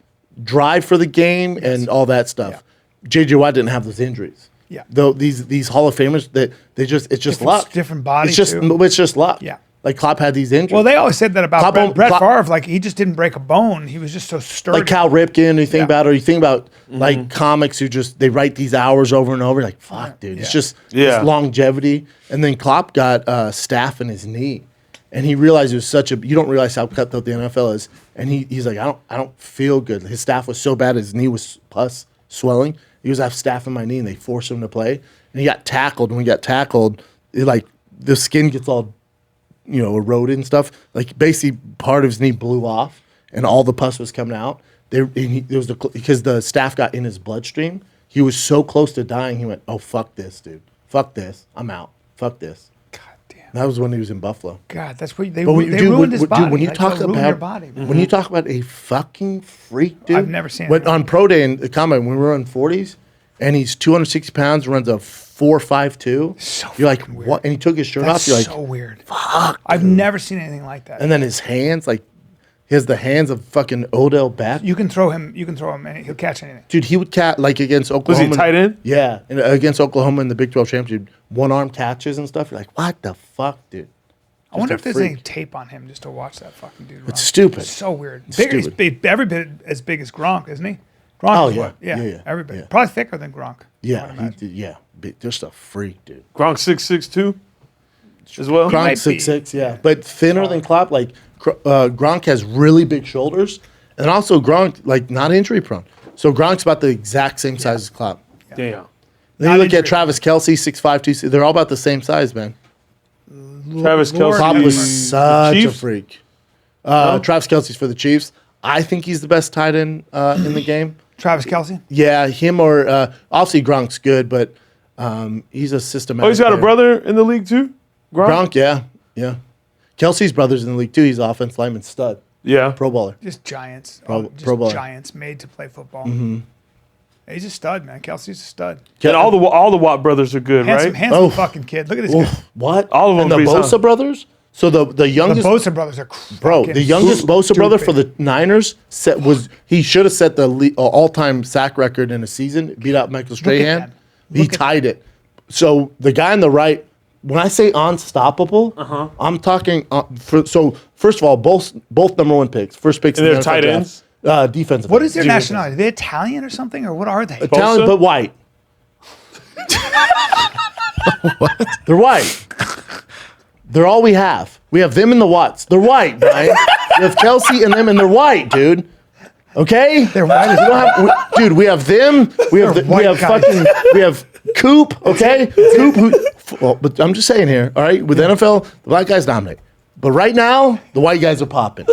drive for the game and all that stuff. JJ Watt didn't have those injuries. Yeah. Though these Hall of Famers, it's just Different- luck. different body, It's just too. it's just luck. Yeah. Like Klopp had these injuries. Well, they always said that about Klopp- Brett Klopp- Favre. Like he just didn't break a bone. He was just so sturdy. like Cal Ripken, you think Yeah. about, or you think about like comics who just they write these hours over and over. Like fuck, dude, it's just this longevity. And then Klopp got staph in his knee, and he realized it was such a. You don't realize how cutthroat the NFL is. And he's like, I don't feel good. His staph was so bad, his knee was pus swelling. He was I have staph in my knee, and they forced him to play. And he got tackled. When he got tackled, like the skin gets all eroded and stuff. Like basically part of his knee blew off and all the pus was coming out. Because the staph got in his bloodstream. He was so close to dying. He went, "Oh fuck this, dude. Fuck this. I'm out. Fuck this." God damn. That was when he was in Buffalo. God, that's what they But ruined his body. Dude, when you Like, talk they'll ruin about your body, man. when you talk about a fucking freak, dude. I've never seen when, it. on pro day in the combat when we were in 40s, and he's 260 pounds, runs a 4.52. So you're like, what? And he took his shirt That's off. You're like, so weird. fuck. I've never seen anything like that. And then his hands, like, he has the hands of fucking Odell Beckham. You can throw him. And he'll catch anything. Dude, he would catch like against Oklahoma. Was he tight end? Yeah, and against Oklahoma in the Big 12 championship, one arm catches and stuff. You're like, what the fuck, dude? I wonder if Just a there's any freak. tape on him just to watch that fucking dude. It's stupid. It's so weird. It's Big, he's stupid. big, every bit as big as Gronk, isn't he? Gronk Oh, is yeah. what? Yeah, Yeah. every bit. Yeah. Probably thicker than Gronk. Yeah, just a freak, dude. Gronk 6'6" as well. Gronk 6'6", yeah, but thinner than Klopp. Like Gronk has really big shoulders, and also Gronk like not injury prone. So Gronk's about the exact same size as Klopp. Damn. Then you look at Travis Kelce, 6'5", 2. They're all about the same size, man. Travis Kelce. Klopp was such a freak. Travis Kelce's for the Chiefs. I think he's the best tight end in the game. Travis Kelce? Yeah, him or obviously Gronk's good, but he's a systematic. Oh, he's got a player. brother in the league too? Gronk, yeah. Kelsey's brother's in the league too. He's an offense lineman stud. Yeah. Pro bowler. Just giants. Pro Just bowler. giants made to play football. Mm-hmm. He's a stud, man. Kelsey's a stud. And all the Watt brothers are good, right? Handsome fucking kid. Look at this guy. What? All of them. And the Bosa brothers? So the youngest The Bosa brothers are bro, the youngest Bosa stupid. brother for the Niners he should have set the all-time sack record in a season. Beat out Michael Strahan. He tied it. So the guy on the right, when I say unstoppable, I'm talking. So first of all, both number one picks, first picks. And in they're the NFL tight draft. ends? Defensive. What is their ends. nationality? Are they Italian or something, or what are they? Italian, but white. What? They're white. They're all we have. We have them and the Watts. They're white, Brian. We have Kelsey and them, and they're white, dude. Okay? They're white. Dude, we have them. We have we have Coop. Okay, Coop. Well, but I'm just saying here. All right, with NFL, the black guys dominate. But right now, the white guys are popping,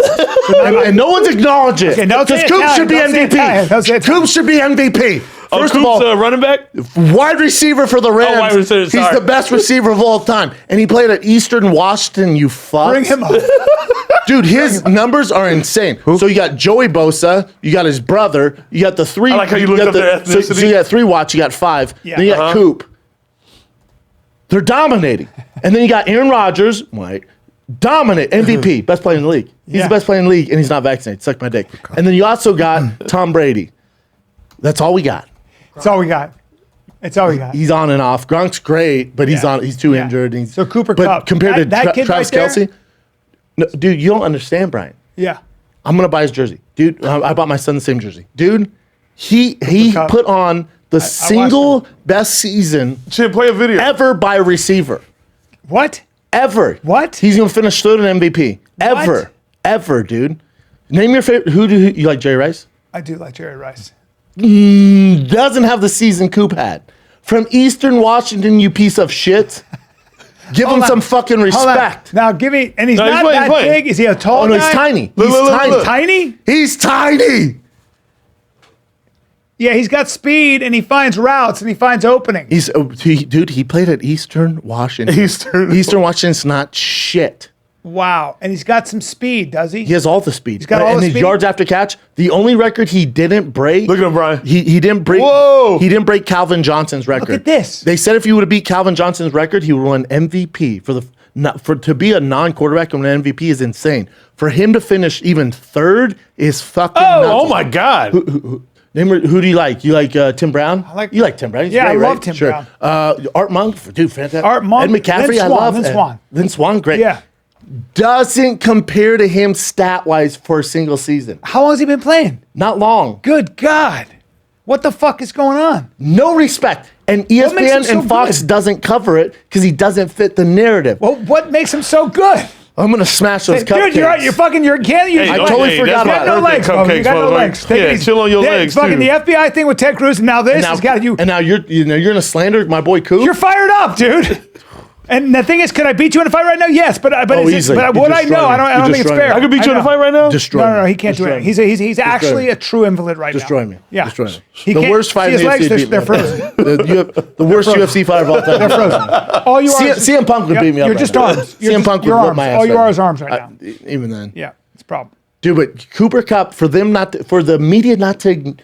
and no one's acknowledging it. Okay, don't say Because Coop Italian, should be don't say Italian, don't say MVP. Coop should be MVP. First of all, running back, wide receiver for the Rams. wide receiver, He's sorry. the best receiver of all time, and he played at Eastern Washington. You fucks. Bring him up. Dude, his numbers are insane. So you got Joey Bosa, you got his brother, you got the three. I like how you looked got up their ethnicity. So you got 3 Watts, you got 5. Yeah. Then you got Coop. They're dominating. And then you got Aaron Rodgers, white, dominant, MVP, best player in the league. He's the best player in the league, and he's not vaccinated. Suck my dick. And then you also got Tom Brady. That's all we got. That's all we got. It's all we got. He's on and off. Gronk's great, but he's too injured. And So Cooper but Kupp. compared to That kid Travis right there? Kelce, no, dude, you don't understand, Brian. Yeah. I'm gonna buy his jersey, dude. I bought my son the same jersey, dude. He Kupp. put on the single best season should play a video ever by a receiver. What? Ever? What? He's gonna finish third in MVP. Ever, dude. Name your favorite. Who do you like? Jerry Rice? I do like Jerry Rice. Doesn't have the season Coop had. From Eastern Washington, you piece of shit. Give him some fucking Hold on. respect. Now give me, and he's No, he's not playing, that he's playing. big. Is he a tall Oh no, guy? he's tiny. Look, He's look, tiny. look. Tiny? He's tiny. Yeah, he's got speed and he finds routes and he finds openings. Dude, he played at Eastern Washington. Eastern Washington's not shit. Wow. And he's got some speed, does he? He has all the speed. He's got all and the his speed? yards after catch. The only record he didn't break. Look at him, Brian. He didn't break. Whoa. He didn't break Calvin Johnson's record. at this. They said if he would have beat Calvin Johnson's record, he would win MVP to be a non-quarterback and win MVP is insane. For him to finish even third is fucking nuts. Oh my God. Who do you like? You like Tim Brown? You like Tim Brown? He's Yeah, I great, love right? Tim Sure. Brown. Art Monk, dude, fantastic. Art Monk, Ed McCaffrey, Vince I Swan, love. Vince Swan. Vince Swan, great. Yeah. Doesn't compare to him stat-wise for a single season. How long has he been playing? Not long. Good God. What the fuck is going on? No respect. And What makes him ESPN so and Fox good? doesn't cover it because he doesn't fit the narrative. Well, what makes him so good? I'm gonna smash those cupcakes. Dude, you're fucking, you can't use I totally forgot You got about no it. legs, bro. You got no legs. Take it Yeah, easy. chill on your Yeah, legs, Fucking too. the FBI thing with Ted Cruz, and now this has got you. And now you're gonna slander my boy Coop. You're fired up, dude. And the thing is, could I beat you in a fight right now? Yes, but easily. but You what I destroy know, me. I don't You think it's destroy fair. me. I could beat you in a fight right now? Destroy No, me. he can't do Destroy it. me. He's actually a true invalid right now. Destroy me. Yeah. Destroy me. He The can't- worst fight see in his the legs, UFC. they're frozen. The worst UFC fighter of all time. They're frozen. All you are is CM Punk would beat me up. You're right just now. arms. You're CM just- Punk would your whip arms. my ass. All you right are is now. arms right now. Even then. Yeah, it's a problem. Dude, but Cooper Kupp, for the media not to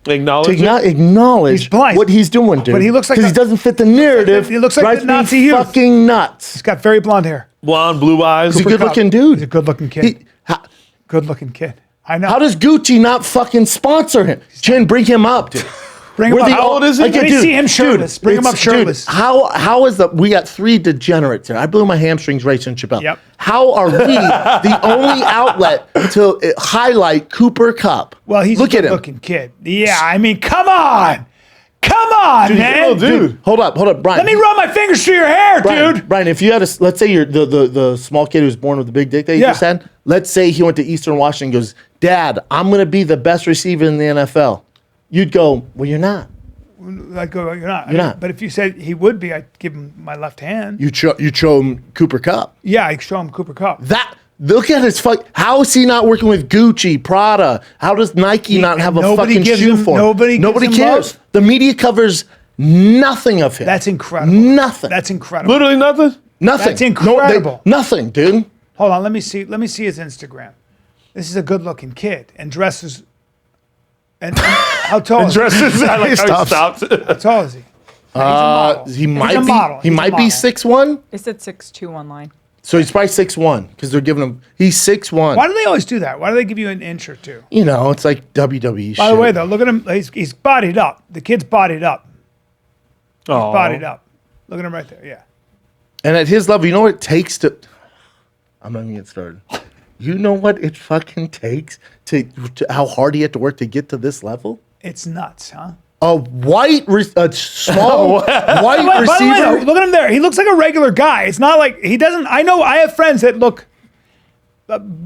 Acknowledge not it? acknowledge He's blind. what he's doing, dude. But he looks like because he doesn't fit the narrative. He looks like drives the Nazi me youth. fucking nuts. He's got very blonde hair. Blonde, blue eyes. He's a good looking dude. He's a good looking kid. Good looking kid. I know. How does Gucci not fucking sponsor him? Chin, bring him up, dude. Bring him We're up. the How old is he? like, Let me dude, see him shirtless. dude, Bring him up it's- shirtless. Dude, how is we got 3 degenerates here. I blew my hamstrings racing Chappelle. Yep. How are we the only outlet to highlight Cooper Kupp? Well, he's Look a at good him. looking kid. Yeah, I mean, come on. Come on, Dude, man. dude. Hold up, Brian. Let me run my fingers through your hair, Brian, dude. Brian, if you had let's say you're the small kid who was born with the big dick that you Yeah. just had. Let's say he went to Eastern Washington and goes, Dad, I'm going to be the best receiver in the NFL. You'd go, well, you're not. I'd go, you're not. You're not. But if you said he would be, I'd give him my left hand. You show him Cooper Kupp. Yeah, I'd show him Cooper Kupp. Look at his how is he not working with Gucci, Prada? How does Nike not have a fucking shoe for him? Nobody cares. Love. The media covers nothing of him. That's incredible. Nothing. That's incredible. Literally nothing. Nothing. That's incredible. Nothing, dude. Hold on, let me see his Instagram. This is a good-looking kid and dresses. And how tall? Dresses. I like how he stopped. How tall is he? He might a be. model. He He's a might be model. 6'1". It said 6'2" online. So he's probably 6'1" because they're giving him. He's 6'1". Why do they always do that? Why do they give you an inch or two? You know, it's like WWE shit. By the way, though, look at him. He's bodied up. The kid's bodied up. He's bodied up. Look at him right there. Yeah. And at his level, you know what it takes to. I'm not even getting started. You know what it fucking takes to how hard he had to work to get to this level? It's nuts, huh? A small white By the way, receiver. though, look at him there. He looks like a regular guy. It's not like he doesn't. I know I have friends that look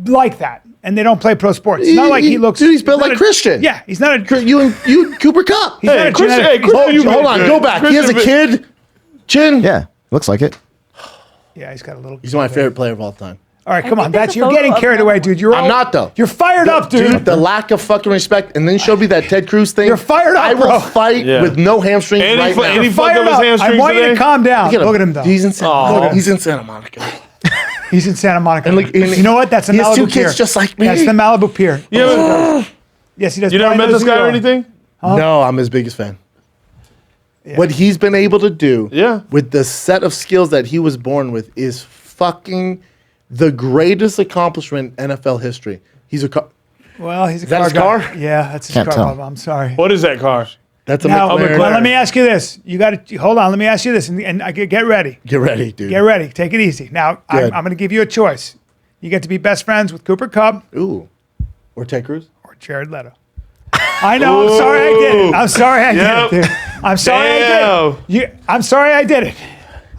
like that, and they don't play pro sports. It's not like he looks. Dude, he's built like not Christian. Yeah, he's not a. You Cooper Kupp. He's not a genetic- Hold on, go back. He has a kid. Chin. Yeah, looks like it. Yeah, he's got a little. He's my favorite player of all time. All right, come think on, there's Batch. a You're photo getting of carried that away, one. dude. You're I'm not though. You're fired up, dude. The lack of fucking respect, and then showed me that Ted Cruz thing. You're fired up, I will bro. fight Yeah. with no hamstrings And he right fu- now. and he You're fucked fired up his up. I hamstrings want you today? to calm down. Look at him, though. He's in Santa Monica. He's in Santa Monica. And look, you know what? That's a he Malibu has two pier. kids just like me. That's the Malibu pier. Yeah. Yes, he does. You never Brian met knows this who guy you or are. anything? No, I'm his biggest fan. What he's been able to do with the set of skills that he was born with is fucking the greatest accomplishment in NFL history. He's a car. Well, he's a Is that car his guy. car? Yeah, that's his Can't car. tell. Bob. I'm sorry. What is that car? That's a Now, McLaren. well, let me ask you this. You got to hold on. Let me ask you this, and I get ready. Get ready, dude. Get ready. Take it easy. Now, I'm Good. going to give you a choice. You get to be best friends with Cooper Kupp Ooh. Or Ted Cruz? or Jared Leto. I know. I'm sorry I did it. I'm sorry I did it, dude. I'm sorry I did it. I'm sorry I did it.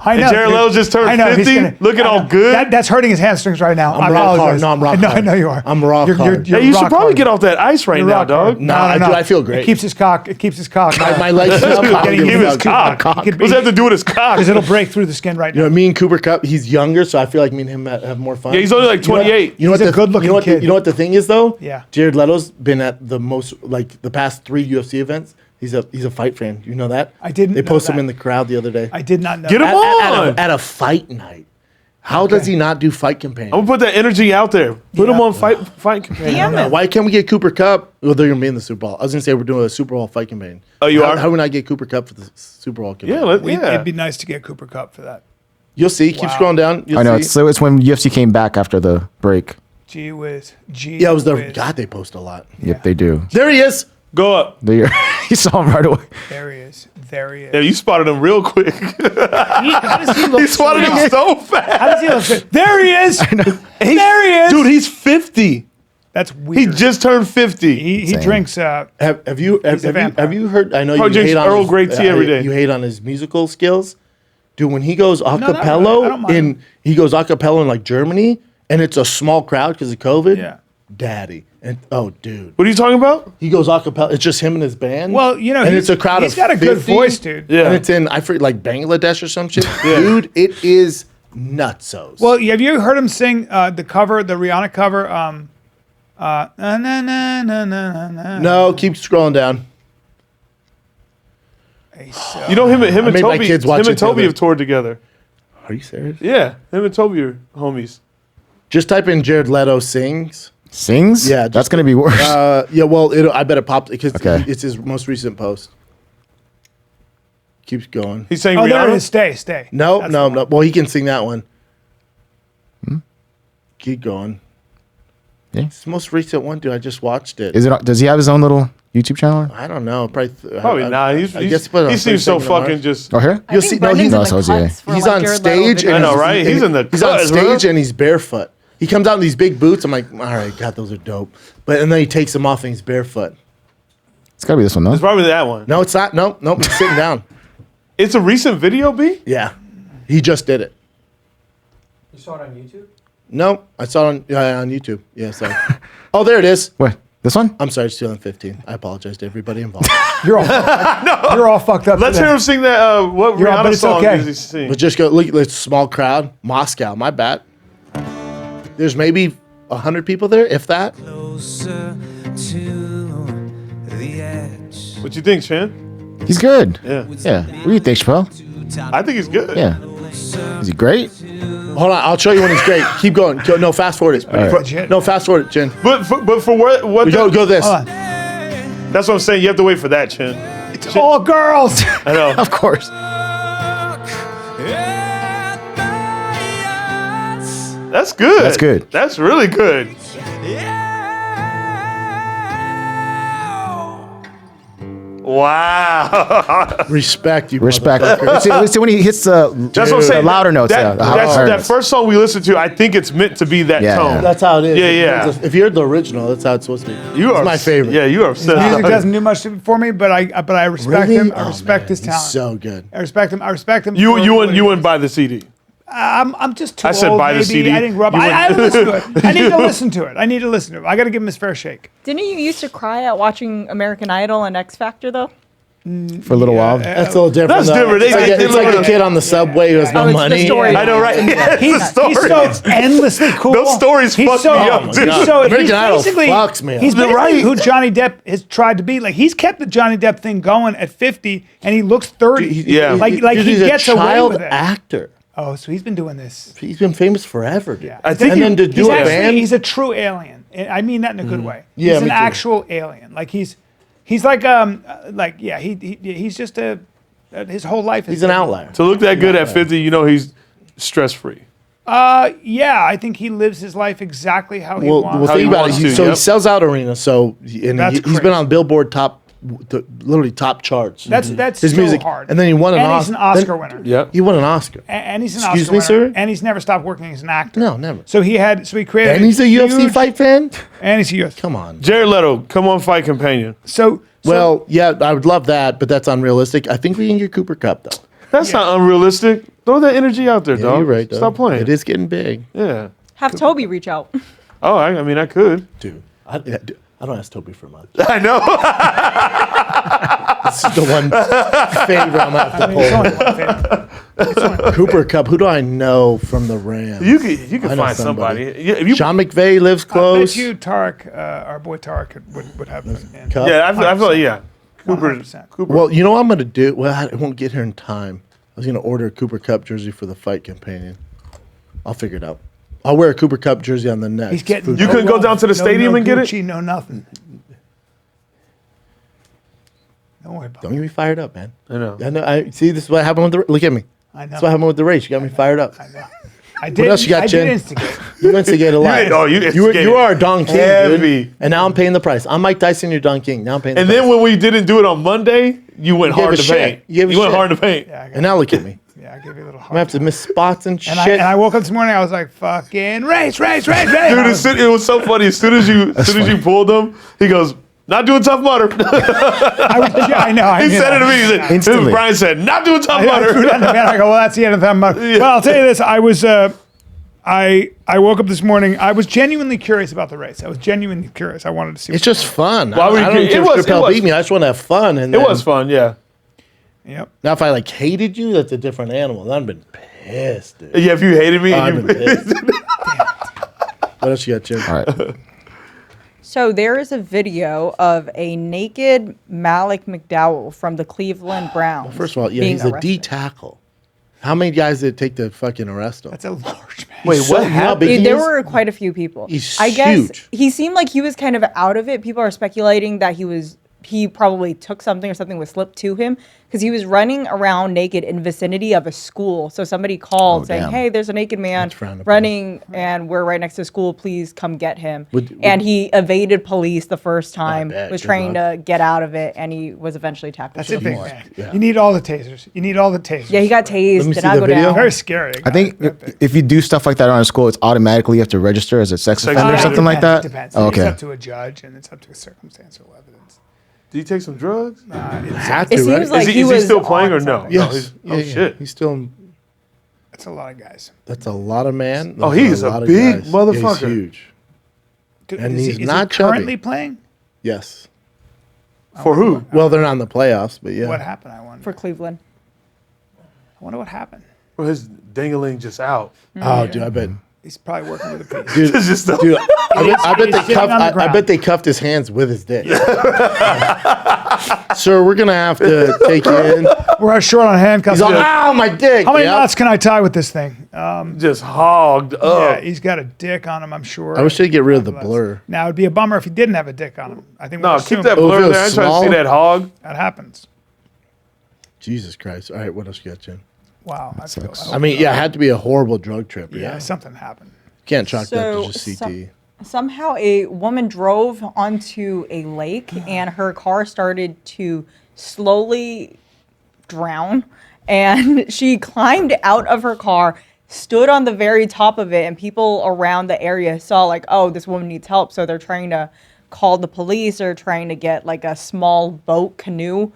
I know. And Jared dude. Leto just turned I know, he's 50, looking all good. That's hurting his hamstrings right now. I I'm rock hard. apologize. No, I'm rock I hard. know you are. I'm rock You're- hard. you're Hey, you rock should probably hard. get off that ice right You're now, rock dog. hard. No, I feel great. It keeps his cock. It keeps his cock. My legs up. I don't Getting give Give a his fuck. cock. What does that have to do with his cock? Because it'll break through the skin right You now. know, me and Cooper Kupp, he's younger, so I feel like me and him have more fun. Yeah, he's only like 28. You know He's what a good-looking you know what kid. You know what the thing is though? Yeah. Jared Leto's been at the most, like the past 3 UFC events. He's a fight fan. You know that? I didn't They know posted him that. in the crowd the other day. I did not know. Get him that. on. At a fight night. How does he not do fight companion? I'm gonna put that energy out there. Put him on fight companion. DM him. Why can't we get Cooper Kupp? Well, they're gonna be in the Super Bowl. I was gonna say we're doing a Super Bowl fight campaign. Oh, you How are? do we not get Cooper Kupp for the Super Bowl campaign? Yeah, It'd be nice to get Cooper Kupp for that. You'll see. Keep Wow. scrolling down. You'll I know. see. It's when UFC came back after the break. Gee whiz. Gee Yeah, it was the whiz. God. They post a lot. Yep, they do. There he is. Go up. They, you saw him right away. There he is. There he is. Yeah, you spotted him real quick. How does he look? He spotted him so fast. How does he look? There he is. There he is. Dude, he's 50. That's He weird. just turned 50. He Same. drinks. Have you He's a vampire. heard? I know Probably you drinks hate on Earl his, Grey tea every day. You hate on his musical skills, dude. When he goes a not really. I cappella don't mind he goes a cappella in like Germany, and it's a small crowd because of COVID. Yeah. Daddy, and oh, dude, What are you talking about? he goes a cappella. It's just him and his band. Well, you know, and he's- it's a crowd he's of got a good 50, voice, dude. Yeah. and it's in I forget like Bangladesh or some shit. Dude, it is nutsos. Well, have you heard him sing the cover, the Rihanna cover? Na, na, na, na, na, na. no, keep scrolling down. You know him and made my Toby. kids watch Him and it the Toby other- have toured together. Are you serious? Yeah, him and Toby are homies. Just type in Jared Leto sings. Sings? Yeah, That's going to be worse. Yeah, well, I bet it popped because Okay. it's his most recent post. Keeps going. He's saying Oh, there it Rihanna. is. Stay. No, That's no, the no. one. Well, he can sing that one. Keep going. Yeah. It's the most recent one, dude. I just watched it. Is it? Does he have his own little YouTube channel? I don't know. Probably not. I guess put it on He seems so 32nd of March. fucking just. Oh, here? I think No, Brendan's he's in No, the so is he. cuts for, He's like, on Jared Leto stage. videos. I know, right? He's in the He's on cuts, stage bro. and he's barefoot. He comes out in these big boots. I'm like, all right, God, those are dope. And then he takes them off and he's barefoot. It's gotta be this one, though. It's probably that one. No, it's not. Nope. He's sitting down. It's a recent video, B? Yeah. He just did it. You saw it on YouTube? No, I saw it on YouTube. Yeah, sorry. Oh, there it is. What? This one? I'm sorry, it's 2015. I apologize to everybody involved. You're all fucked up. Let's today. hear him sing that. What You're all- Rihanna but it's song okay. does he sing? But just go look at this small crowd. Moscow, my bad. There's maybe 100 people there, if that. What you think, Chan? He's good. Yeah. Yeah. What do you think, Chappelle? I think he's good. Yeah. Is he great? Hold on, I'll show you when he's great. Keep going. No, fast forward it. right. No, fast forward it, Jen. But for what Go this. That's what I'm saying. You have to wait for that, Chin. It's all girls. I know. Of course. That's good. That's good. That's really good. Wow. Respect you. Respect. motherfucker. Let's see when he hits the That's what I'm saying. louder notes. That, the higher that notes. first song we listened to, I think it's meant to be that Yeah. tone. That's how it is. Yeah. If you're the original, that's how it's supposed to be. You It's are my favorite. Yeah, you are His music doesn't do much for me, but I respect Really? him. I Oh, respect man, his he's talent. so good. I respect him. I respect him. You for you what wouldn't he you is. wouldn't buy the CD. I'm just too I said old. buy the maybe. CD. I didn't grow up. You I wouldn't- listen to it. I need to listen to it. I need to listen to it. I got to give him his fair shake. Didn't you used to cry at watching American Idol and X Factor though? For a little while. That's a little different. That's though. different. It's, They- like, they it's like look a at- kid on the subway who has no Oh, it's the money. story. I know, right? Yeah, He's so endlessly cool. Those stories He's fuck so, me Oh up, my dude. He's so, American he's Idol basically, fucks me up. He's basically Right. who Johnny Depp has tried to be. Like he's kept the Johnny Depp thing going at 50, and he looks 30. Yeah. like Dude, he he's gets a away child with it. actor. Oh, so he's been doing this. He's been famous forever, dude. Yeah. I think and then to do He's a actually band. he's a true alien. And I mean that in a good way. Yeah, he's me an too. actual alien. Like he's like yeah he's just a his whole life. He's an outlier. To look that good at 50, you know he's stress free. Yeah, I think he lives his life exactly how he wants. Well, How he think about it. wants He, to, so yep. he sells out arenas. So and That's he's been crazy. on Billboard literally top charts. That's his so music. hard. And then he won an And Oscar. he's an Oscar winner. Yep. He won an Oscar. And he's an Excuse Oscar me, winner. sir? And he's never stopped working as an actor. No, never. So he created. And he's a UFC huge- fight fan. And he's a UFC. Come on. Jared Leto, come on, Fight Companion. So Well, yeah, I would love that, but that's unrealistic. I think we can get Cooper Cup though. That's not unrealistic. Throw that energy out there, Yeah, dog. you're right. Though. Stop playing. It is getting big, Yeah. Have Toby reach out. Oh, I mean, I could. dude. I don't ask Toby for much. I know. This is the one favor I'm gonna have to it's only one thing. pull. Cooper Cup. Who do I know from the Rams? You I could know find somebody. Yeah, if you, Sean McVay lives I close. bet you Tarek, our boy Tarek, would have him in. Cup. yeah, I feel like, yeah. Cooper. 100%. Cooper. Well, you know what I'm gonna do? Well, I won't get here in time. I was gonna order a Cooper Cup jersey for the Fight Companion. I'll figure it out. I'll wear a Cooper Cup jersey on the next. He's getting. food You no couldn't go love, down to the stadium no and get it? Gucci, no nothing. Don't worry about Don't get me fired up, man. I know. I see. This is what happened with the. Look at me. I know. That's what happened with the race. You got me fired up. I know. I did. What else you got, I Jen? did instigate. You instigate a lot. You instigated. You are a Don King, Heavy. dude. And now I'm paying the price. I'm Mike Tyson. You're Don King. Now I'm paying. And the then price. when we didn't do it on Monday, you went You gave hard a to shit. paint. You gave a went shit. hard to paint. Yeah, I got And now look at me. Yeah, I give you a little I'm gonna have to miss spots and shit. And I woke up this morning. I was like, "Fucking race!" Dude, it was so funny. As soon as you pulled him, he goes, "Not doing Tough Mudder." I know. He said it to me. He said, Instantly. Brian said, "Not doing Tough I threw Mudder." down the bed. I go, "Well, that's the end of that." Well, I'll tell you this. I was. I woke up this morning. I was genuinely curious about the race. I was genuinely curious. I wanted to see. It's just fun. Why were you I don't curious? care It if was- Chappelle it beat me. I just want to have fun. And It then- was fun, yeah. Yep. Now, if I like hated you, that's a different animal. Then I've been pissed, dude. Yeah, if you hated me, I've and been you, pissed. What else you got, Jim? All right. So there is a video of a naked Malik McDowell from the Cleveland Browns. First of all, yeah, being he's a D arrested. tackle. How many guys did it take to fucking arrest him? That's a large man. Wait, what happened? There were quite a few people. He's I guess huge. he seemed like he was kind of out of it. People are speculating that he probably took something or something was slipped to him because he was running around naked in vicinity of a school. So somebody called saying, damn. "Hey, there's a naked man frowned upon. running and we're right next to school. Please come get him." Would- and he evaded police the first time, bet. was Good trying luck. to get out of it, and he was eventually tackled. That's to a the big floor. man. Yeah. You need all the tasers. You need all the tasers. Yeah, he got Let me tased. see Did not the go video. down. Very scary. I think if you do stuff like that around a school, it's automatically you have to register as a sex offender or offender. something like that. Depends. Oh, It's okay. up to a judge and it's up to a circumstantial evidence. Did he take some drugs? Had It to, seems right? like is he he was still playing or on no? something. No, Yes. oh shit. He's still. That's a lot of guys. That's a lot of man. Oh, Those he's are a lot of big guys. motherfucker. Yeah, he's huge. And is he's he, not is he currently chubby. playing? Yes. For who? Well, they're not in the playoffs, but yeah. What happened? I wonder. For Cleveland. I wonder what happened. Well, his dingaling just out. Oh, dude, I bet. He's probably working with a piece. Dude, It's just dude, I bet He's they sitting cuffed. on the I ground. bet they cuffed his hands with his dick. Sir, we're gonna have to take you in. We're short on handcuffs. He's like, ow, my dick. How many Yep. knots can I tie with this thing? just hogged Yeah, up. he's got a dick on him, I'm sure. I wish they'd get rid of the blur. Now, it'd be a bummer if he didn't have a dick on him. I think No, we'll keep assume that Oh, if blur it was there. I'm trying to small? see that hog. that happens. Jesus Christ! All right, what else you got, Jen? Wow. I mean, yeah, it had to be a horrible drug trip. yeah, Yeah, something happened. can't chalk that So to just CT. Somehow a woman drove onto a lake and her car started to slowly drown. And she climbed out of her car, stood on the very top of it, and people around the area saw like, oh, this woman needs help. So they're trying to call the police or trying to get like a small boat canoe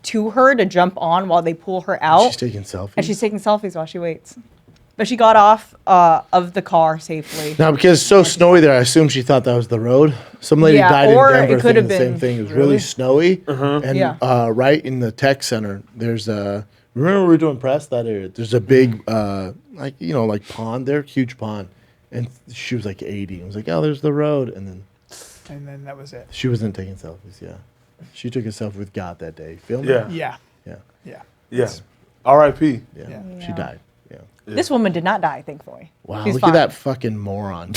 to her to jump on while they pull her out. She's taking selfies. And she's taking selfies while she waits. But she got off of the car safely. Now, because it's so snowy there, I assume she thought that was the road. Some lady Yeah, died in or Denver it could have thinking the same been- thing. It was Really? really snowy. And Yeah. right in the tech center, there's a, remember we were doing press that area? There's a big, like pond there, huge pond. And she was like 80. I was like, oh, there's the road. And then that was it. she wasn't taking selfies, yeah. She took a selfie with God that day. Filmed Yeah. it? Yeah. Yeah. Yeah. Yeah. R.I.P. Yeah. Yeah. She died. Yeah. This woman did not die, thankfully. Wow, She's look fine. at that fucking moron.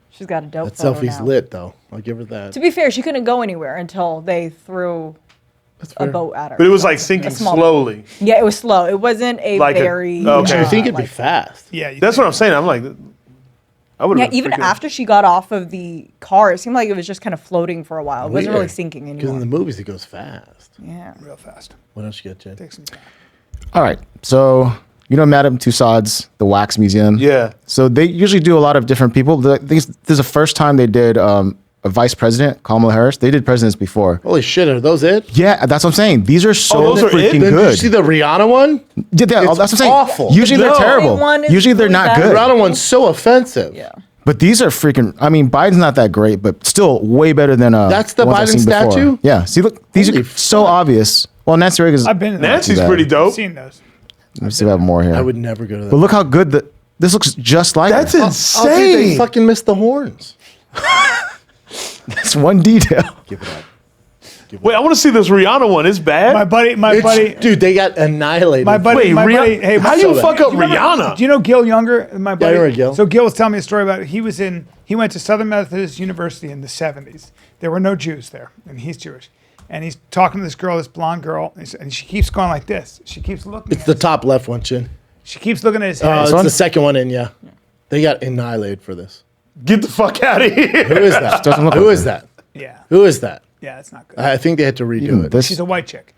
She's got a dope That photo selfie's now. lit, though. I'll give her that. To be fair, she couldn't go anywhere until they threw a fair. boat at her. But it was So, like a sinking small- slowly. Yeah, it was slow. It wasn't a Like a- very. okay. You think it'd be like- fast. Yeah. That's what I'm saying. I'm like, I would Yeah, have. even after she got off of the car, it seemed like it was just kind of floating for a while. It wasn't really Weird. sinking Because in anymore. the movies, it goes fast. Yeah. Real fast. What else you got, Jen? Take some time. All right. So, you know Madame Tussauds, the wax museum? Yeah. So they usually do a lot of different people. This is the first time they did a vice president, Kamala Harris. They did presidents before. Holy shit, are those it? Yeah, that's what I'm saying. These are so those are it? freaking Then did you good. see the Rihanna one? Yeah, that's what I'm saying. awful. Usually No. they're terrible. One is Usually they're really not bad. The good. Rihanna one's so offensive. Yeah. But these are freaking. I mean, Biden's not that great, but still way better than. That's the ones I've Biden seen before. statue? Yeah. See, look, these Holy are so obvious. Well, Nancy Reagan's. I've been in Nancy's bad. pretty I've dope. seen those. Let me see if I have more here. I would never go to that. But look how good this looks just like. That's it. Oh, dude, they insane. fucking missed the horns. That's one detail. Give it up. Wait, I want to see this Rihanna one. It's bad. My buddy, Dude, they got annihilated. my buddy, Wait, my Rihanna- buddy. Hey, how you so- fuck up do you remember- Rihanna? Do you know Gil Younger? My buddy. I remember Gil. So Gil was telling me a story about it. He went to Southern Methodist University in the 70s. There were no Jews there, and he's Jewish. And he's talking to this girl, this blonde girl, and she keeps going like this. She keeps looking. It's the top left one, Chin. She keeps looking at his head. It's the second one in, yeah. They got annihilated for this. Get the fuck out of here. Who is that? Doesn't look Who like is it. that? Yeah, Who is that? yeah, it's not good. I think they had to redo it. This. She's a white chick.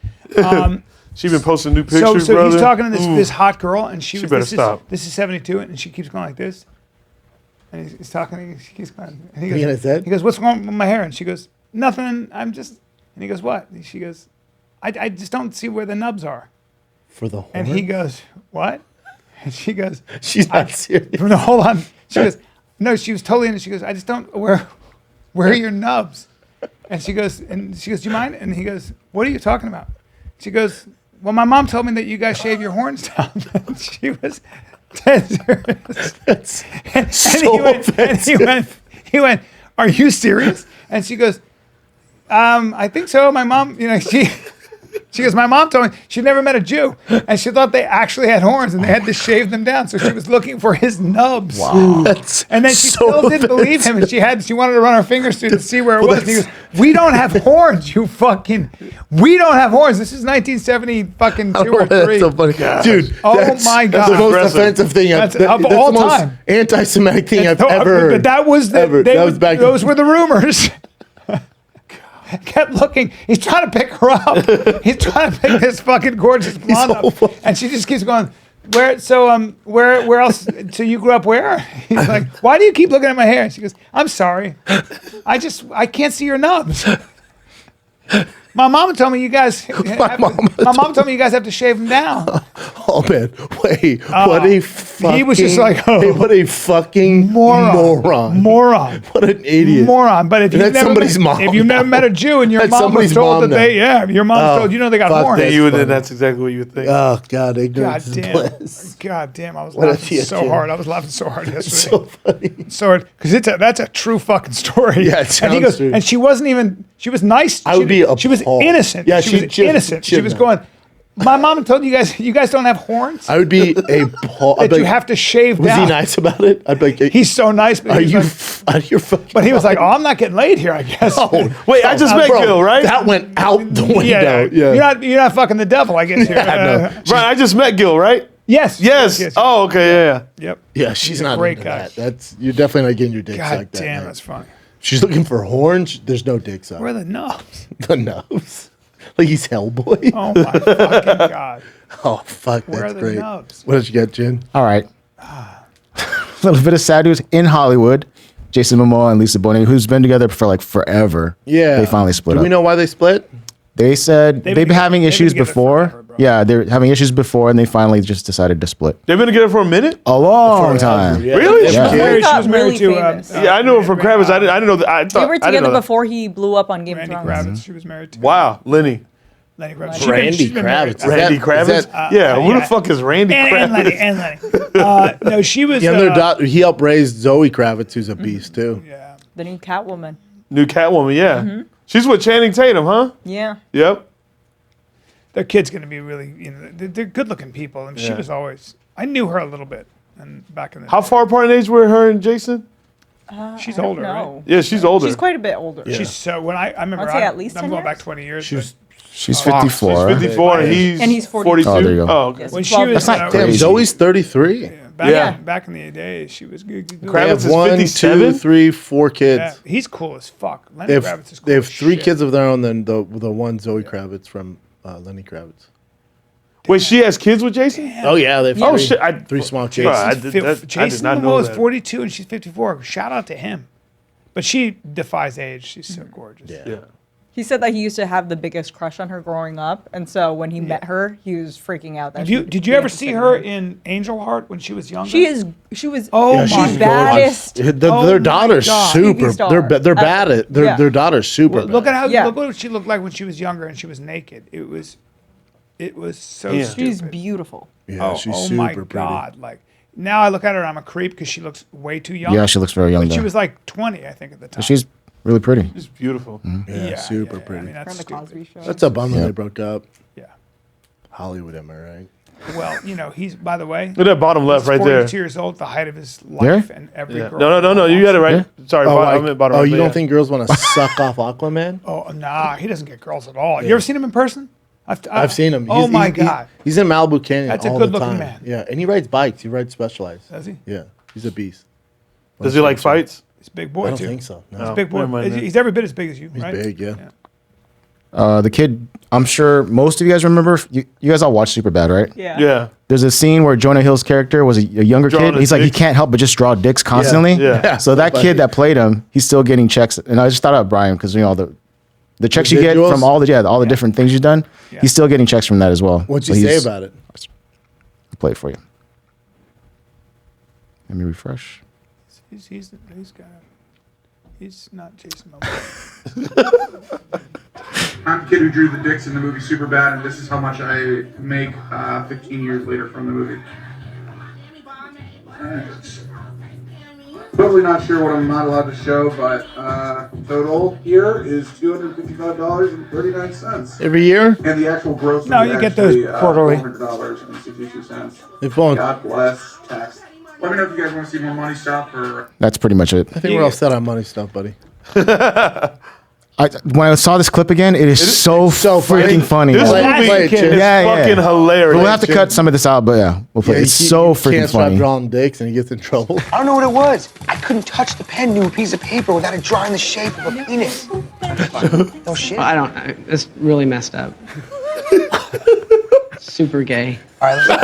She been posting new So, pictures, so brother. he's talking to this Ooh. this hot girl, and she She was. better This stop. is 72, and she keeps going like this. And he's talking. She keeps going. And he Looking at his head? He goes, "What's wrong with my hair?" And she goes, "Nothing. I'm just." And he goes, "What?" And she goes, I just don't see where the nubs are." For the horn? And he goes, "What?" And she goes, She's not serious. "No, hold on." She goes, "No." She was totally in it. She goes, "I just don't where are your nubs?" And she goes, "Do you mind?" And he goes, "What are you talking about?" She goes, "Well, my mom told me that you guys shave your horns down." And she was dead serious. And he went, "Are you serious?" And she goes, "I think so. My mom, she goes, my mom told me she'd never met a Jew, and she thought they actually had horns, and they had to shave them down. So she was looking for his nubs. Wow. That's And then she so still didn't believe him, and she wanted to run her fingers through to see where it was. And he goes, "We don't have horns, we don't have horns. This is 1970 fucking 2 or 3. That's so funny. Dude, Oh that's, my That's God. the most Aggressive. offensive thing That's that's of the all most time. anti-Semitic thing I've ever heard. But that was that was back. those were the rumors. Kept looking. He's trying to pick her up. He's trying to pick this fucking gorgeous blonde so up, funny. and she just keeps going. Where else? So you grew up where? He's like, "Why do you keep looking at my hair?" And she goes, "I'm sorry. I can't see your nubs." My mom told me you guys. my mom told me you guys have to shave them down. Oh man, wait, what a fucking. He was just like, what a fucking moron. What an idiot. Moron. But if you've never somebody's mom. if you've never met a Jew and your That's mom was somebody's told mom that now. your mom told they got horns. That's exactly what you would think. Oh God, God ignorance is damn! bliss. God damn! I was What a laughing so THC. hard. I was laughing so hard yesterday. So funny. So hard because that's a true fucking story. Yeah, it and he sounds goes, true. and she wasn't even. She was nice. I would be She was appalled. innocent. Yeah, she was innocent. She was going. My mom told you guys don't have horns. I would be appalled. That you have to shave Was down. he nice about it? I'd be like, He's so nice. But Are he you was like, out of your fucking but he was like, mind? "Oh, I'm not getting laid here, I guess." Wait, I just met bro, Gil, right? That went out the window. Yeah, you're not fucking the devil, I guess. Here. Right, I just met Gil, right? Yes. Yes. Oh, okay, yeah. Yep. Yeah, she's He's a not great into guy. that. That's you're definitely not getting your dick God sucked. that damn, night. that's funny. She's looking for horns. There's no dick suck. Where are the nubs? The nubs. Like he's Hellboy. Oh my fucking god. Oh fuck, Where that's are the great. nubs? What did you get, Jen? All right. A little bit of sad news in Hollywood. Jason Momoa and Lisa Bonet, who's been together for like forever. Yeah. They finally split Do up. we know why they split? They said They've they've been having they've been issues together before. forever, bro. Yeah, they're having issues before, and they finally just decided to split. They've been together for a minute? A long time. Yeah. Really? Yeah. She was married to. Yeah, I knew her from Kravitz. I didn't know that. I They thought were I didn't together know that. before he blew up on Game Randy of Thrones. Kravitz. She was married to. Wow, Lenny. Lenny Kravitz. Randy Kravitz. Randy Kravitz? Who the fuck is Randy Kravitz? And Lenny. No, she was. Yeah, and their daughter. He helped raise Zoe Kravitz, who's a beast too. Yeah. The new Catwoman. New Catwoman, yeah. She's with Channing Tatum, huh? Yeah. Yep. Their kid's gonna be really. They're good-looking people, and she Yeah. was always. I knew her a little bit, and back in the. How far apart in age were her and Jason? She's I don't older, right? know. Yeah, she's older. She's quite a bit older. She's so when I remember. I'd say at least I'm 10 going back years. 20 years. She's Fuck. 54. She's 54 and he's 42. Oh, there you go. Oh, okay. Yes, When she 12 was That's not Damn, crazy. Zoe's 33. back in the days, she was good. They Kravitz have is 1, 57? 2, 3, 4 kids. Yeah, he's cool as fuck. Lenny They have, Kravitz is cool. they have as 3 shit. kids of their own. Then the one Zoe Kravitz from Lenny Kravitz. Wait, she has kids with Jason? Oh yeah, they have Oh 3, shit! 3 small kids. Bro, I did Jason not know Momoa is that. 42 and she's 54. Shout out to him. But she defies age. She's so gorgeous. Yeah. He said that he used to have the biggest crush on her growing up, and so when he met her, he was freaking out. That Did you ever see her in Angel Heart when she was younger? She was Oh Yeah, my she's god. baddest. Their daughter's God. super. TV star. They're bad at. Their daughter's super. Well, look at how Yeah. look what she looked like when she was younger and she was naked. It was so Yeah. stupid. She's beautiful. Yeah, oh, she's oh super my pretty. god! Like now I look at her and I'm a creep because she looks way too young. Yeah, she looks very young But she there. was like 20, I think, at the time. She's really pretty. She's beautiful. Yeah, super pretty. I mean, that's From the stupid. Cosby Show. That's a bummer Yeah. they broke up. Yeah. Hollywood, am I right? Well, he's by the way. Look at that bottom left he's right 42 there. years old, the height of his life, and every Yeah. girl. No. You got it right. Sorry, Oh, I meant bottom right. you but don't yeah. think girls want to suck off Aquaman? Oh nah, he doesn't get girls at all. You ever seen him in person? I've seen him. Oh my god, he's in Malibu Canyon. That's a all the good-looking time. man. Yeah, and he rides bikes. He rides Specialized. does he? Yeah, he's a beast. Does he like fights? He's a big boy I don't too. think so. No. He's a big boy. never mind then. He's every bit as big as you, He's right? big. Yeah. The kid, I'm sure most of you guys remember. You guys all watched Superbad, right? Yeah. Yeah. There's a scene where Jonah Hill's character was a younger Drawing kid. a He's like, he dick. can't help but just draw dicks constantly. Yeah. So that kid that played him, he's still getting checks. And I just thought about Brian because all the checks you get Residuals? from all the different things you've done. Yeah. He's still getting checks from that as well. What'd So you say he's- about it? I'll play it for you. Let me refresh. He's not Jason Momoa. I'm the kid who drew the dicks in the movie Superbad, and this is how much I make 15 years later from the movie. Totally not sure what I'm not allowed to show, but total here is $255.39. Every year? And the actual gross No, was you get those actually, quarterly. $400.62. If only. God bless tax. Let me know if you guys want to see more money stuff or. That's pretty much it. I think we're all set on money stuff, buddy. When I saw this clip again, it is so freaking funny. This man. movie is fucking hilarious. We'll have to cut some of this out, but yeah, we'll play. It's so freaking Can't stop funny. drawing dicks and he gets in trouble. I don't know what it was. I couldn't touch the pen to a piece of paper without it drawing the shape of a penis. No shit. Well, I don't know. It's really messed up. Super gay. All right, No,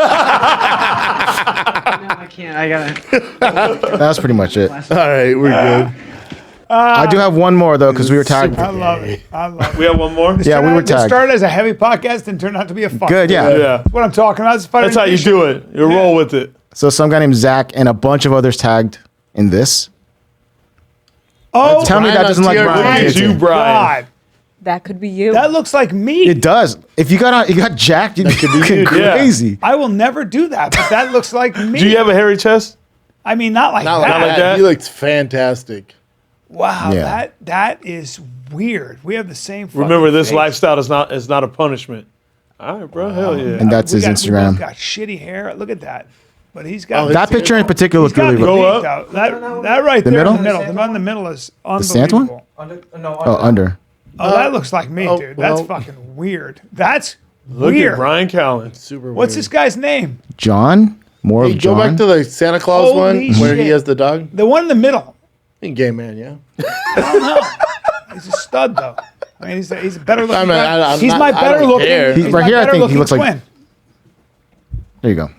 I can't. I gotta. That's pretty much it. All right, we're good. I do have one more though, because we were tagged. I love it. I love it. We have one more? This Yeah, we were This tagged. started as a heavy podcast and turned out to be a fun. Good, yeah. Yeah. That's what I'm talking about. It's fun. That's how you do it. You roll with it. So some guy named Zach and a bunch of others tagged in this. Oh, Tell me that doesn't look like Brian. Look at you, Brian. God. That could be you. That looks like me. It does. If you got jacked, you'd be you, yeah. crazy. I will never do that, but that looks like me. Do you have a hairy chest? I mean, not like Not that. like that. He looks fantastic. Wow, Yeah. that is weird. We have the same. fucking Remember, this face. lifestyle is not a punishment. All right, bro. Hell yeah. And that's his We Instagram. both got shitty hair. Look at that. But he's got That picture in particular he's looked really got Go the up. beak, though. That right The there middle? in the middle. The one in the middle is The Santa unbelievable. one? Under. Oh, that looks like me, dude. That's well. fucking weird. That's Look weird. at Brian Callen. Super What's weird. this guy's name? John? More Hey, of go John? back to the Santa Claus Holy one where he shit. has the dog. The one in the middle. Gay man, yeah. I don't know. He's a stud, though. I mean, he's a better looking. I mean, guy. I'm He's not- my I better don't looking. care. He's Right my here, I better think he looking looks like- twin. There you go.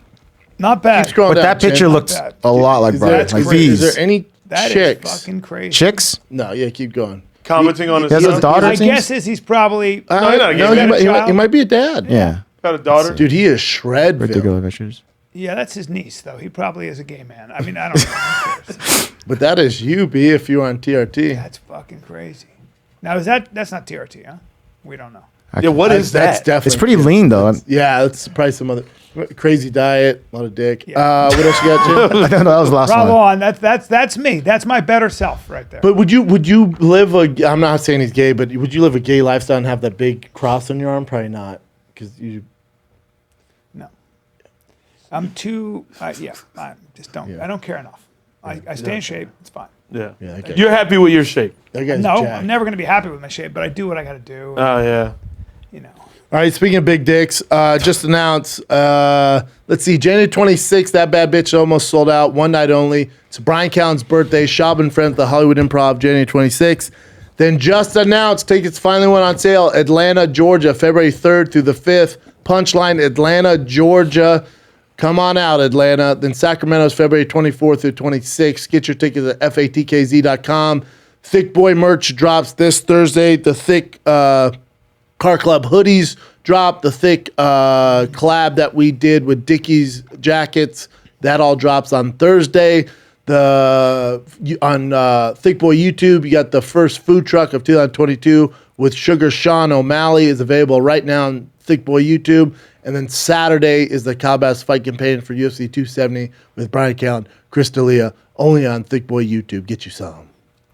Not bad. Keep scrolling But down, that picture Chin. looked bad. a lot like Is there, Brian. Like crazy. is V's. there any That is chicks? fucking crazy. Chicks? No, yeah, keep going. Commenting on his He has a stuff. daughter, My it seems? guess is he's probably. No, he's not a gay No, man. he might be a dad. Yeah. Got a daughter. Dude, he is shred. Particular pictures. Yeah, that's his niece, though. He probably is a gay man. I mean, I don't know. Who cares? But that is you, B, if you're on TRT. That's fucking crazy. Now, that's not TRT, huh? We don't know. Yeah, what is That's that? definitely. It's pretty lean, though. Yeah, that's probably some other crazy diet, a lot of dick. What else you got, Jim? I don't know. That was the last Bravo one. on. That's me. That's my better self right there. But would you live a? I'm not saying he's gay, but would you live a gay lifestyle and have that big cross on your arm? Probably not, because you. No. I'm too. Yeah, I just don't. I don't care enough. I stay in shape. It's fine. Yeah. okay. You're happy with your shape. That guy's No, jacked. I'm never going to be happy with my shape, but I do what I got to do. Oh yeah. You know. All right, speaking of big dicks, just announced, let's see, January 26th, That Bad Bitch almost sold out, one night only. It's Brian Callen's birthday, Shab and Friends at the Hollywood Improv, January 26th. Then just announced, tickets finally went on sale, Atlanta, Georgia, February 3rd through the 5th. Punchline, Atlanta, Georgia. Come on out, Atlanta. Then Sacramento's February 24th through 26th. Get your tickets at fatkz.com. Thick Boy merch drops this Thursday. The Thick Car Club hoodies drop. The Thick collab that we did with Dickies jackets, that all drops on Thursday. On Thick Boy YouTube, you got the first food truck of 2022 with Sugar Sean O'Malley is available right now on Thick Boy YouTube. And then Saturday is the Calabas fight campaign for UFC 270 with Brian Callen, Chris D'Elia, only on Thick Boy YouTube. Get you some.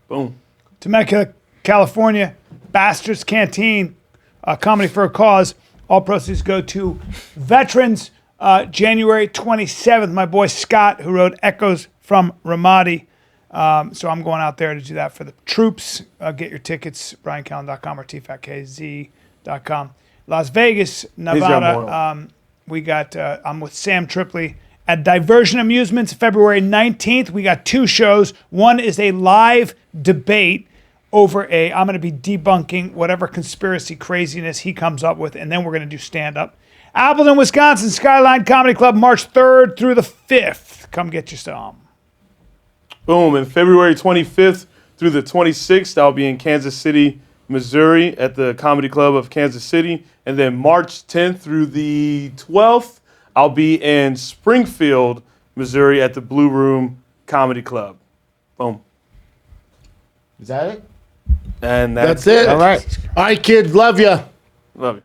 Boom. Temecula, California, Bastards Canteen, Comedy for a Cause. All proceeds go to veterans. January 27th, my boy Scott, who wrote Echoes from Ramadi. So I'm going out there to do that for the troops. Get your tickets, briancallen.com or tfatkz.com. Las Vegas, Nevada. We got, I'm with Sam Tripoli at Diversion Amusements, February 19th. We got two shows. One is a live debate over I'm going to be debunking whatever conspiracy craziness he comes up with, and then we're going to do stand-up. Appleton, Wisconsin, Skyline Comedy Club, March 3rd through the 5th. Come get your some. Boom. And February 25th through the 26th, I'll be in Kansas City, Missouri at the Comedy Club of Kansas City. And then March 10th through the 12th, I'll be in Springfield, Missouri at the Blue Room Comedy Club. Boom. Is that it? And That's it. All right. All right, kids. Love ya. Love you.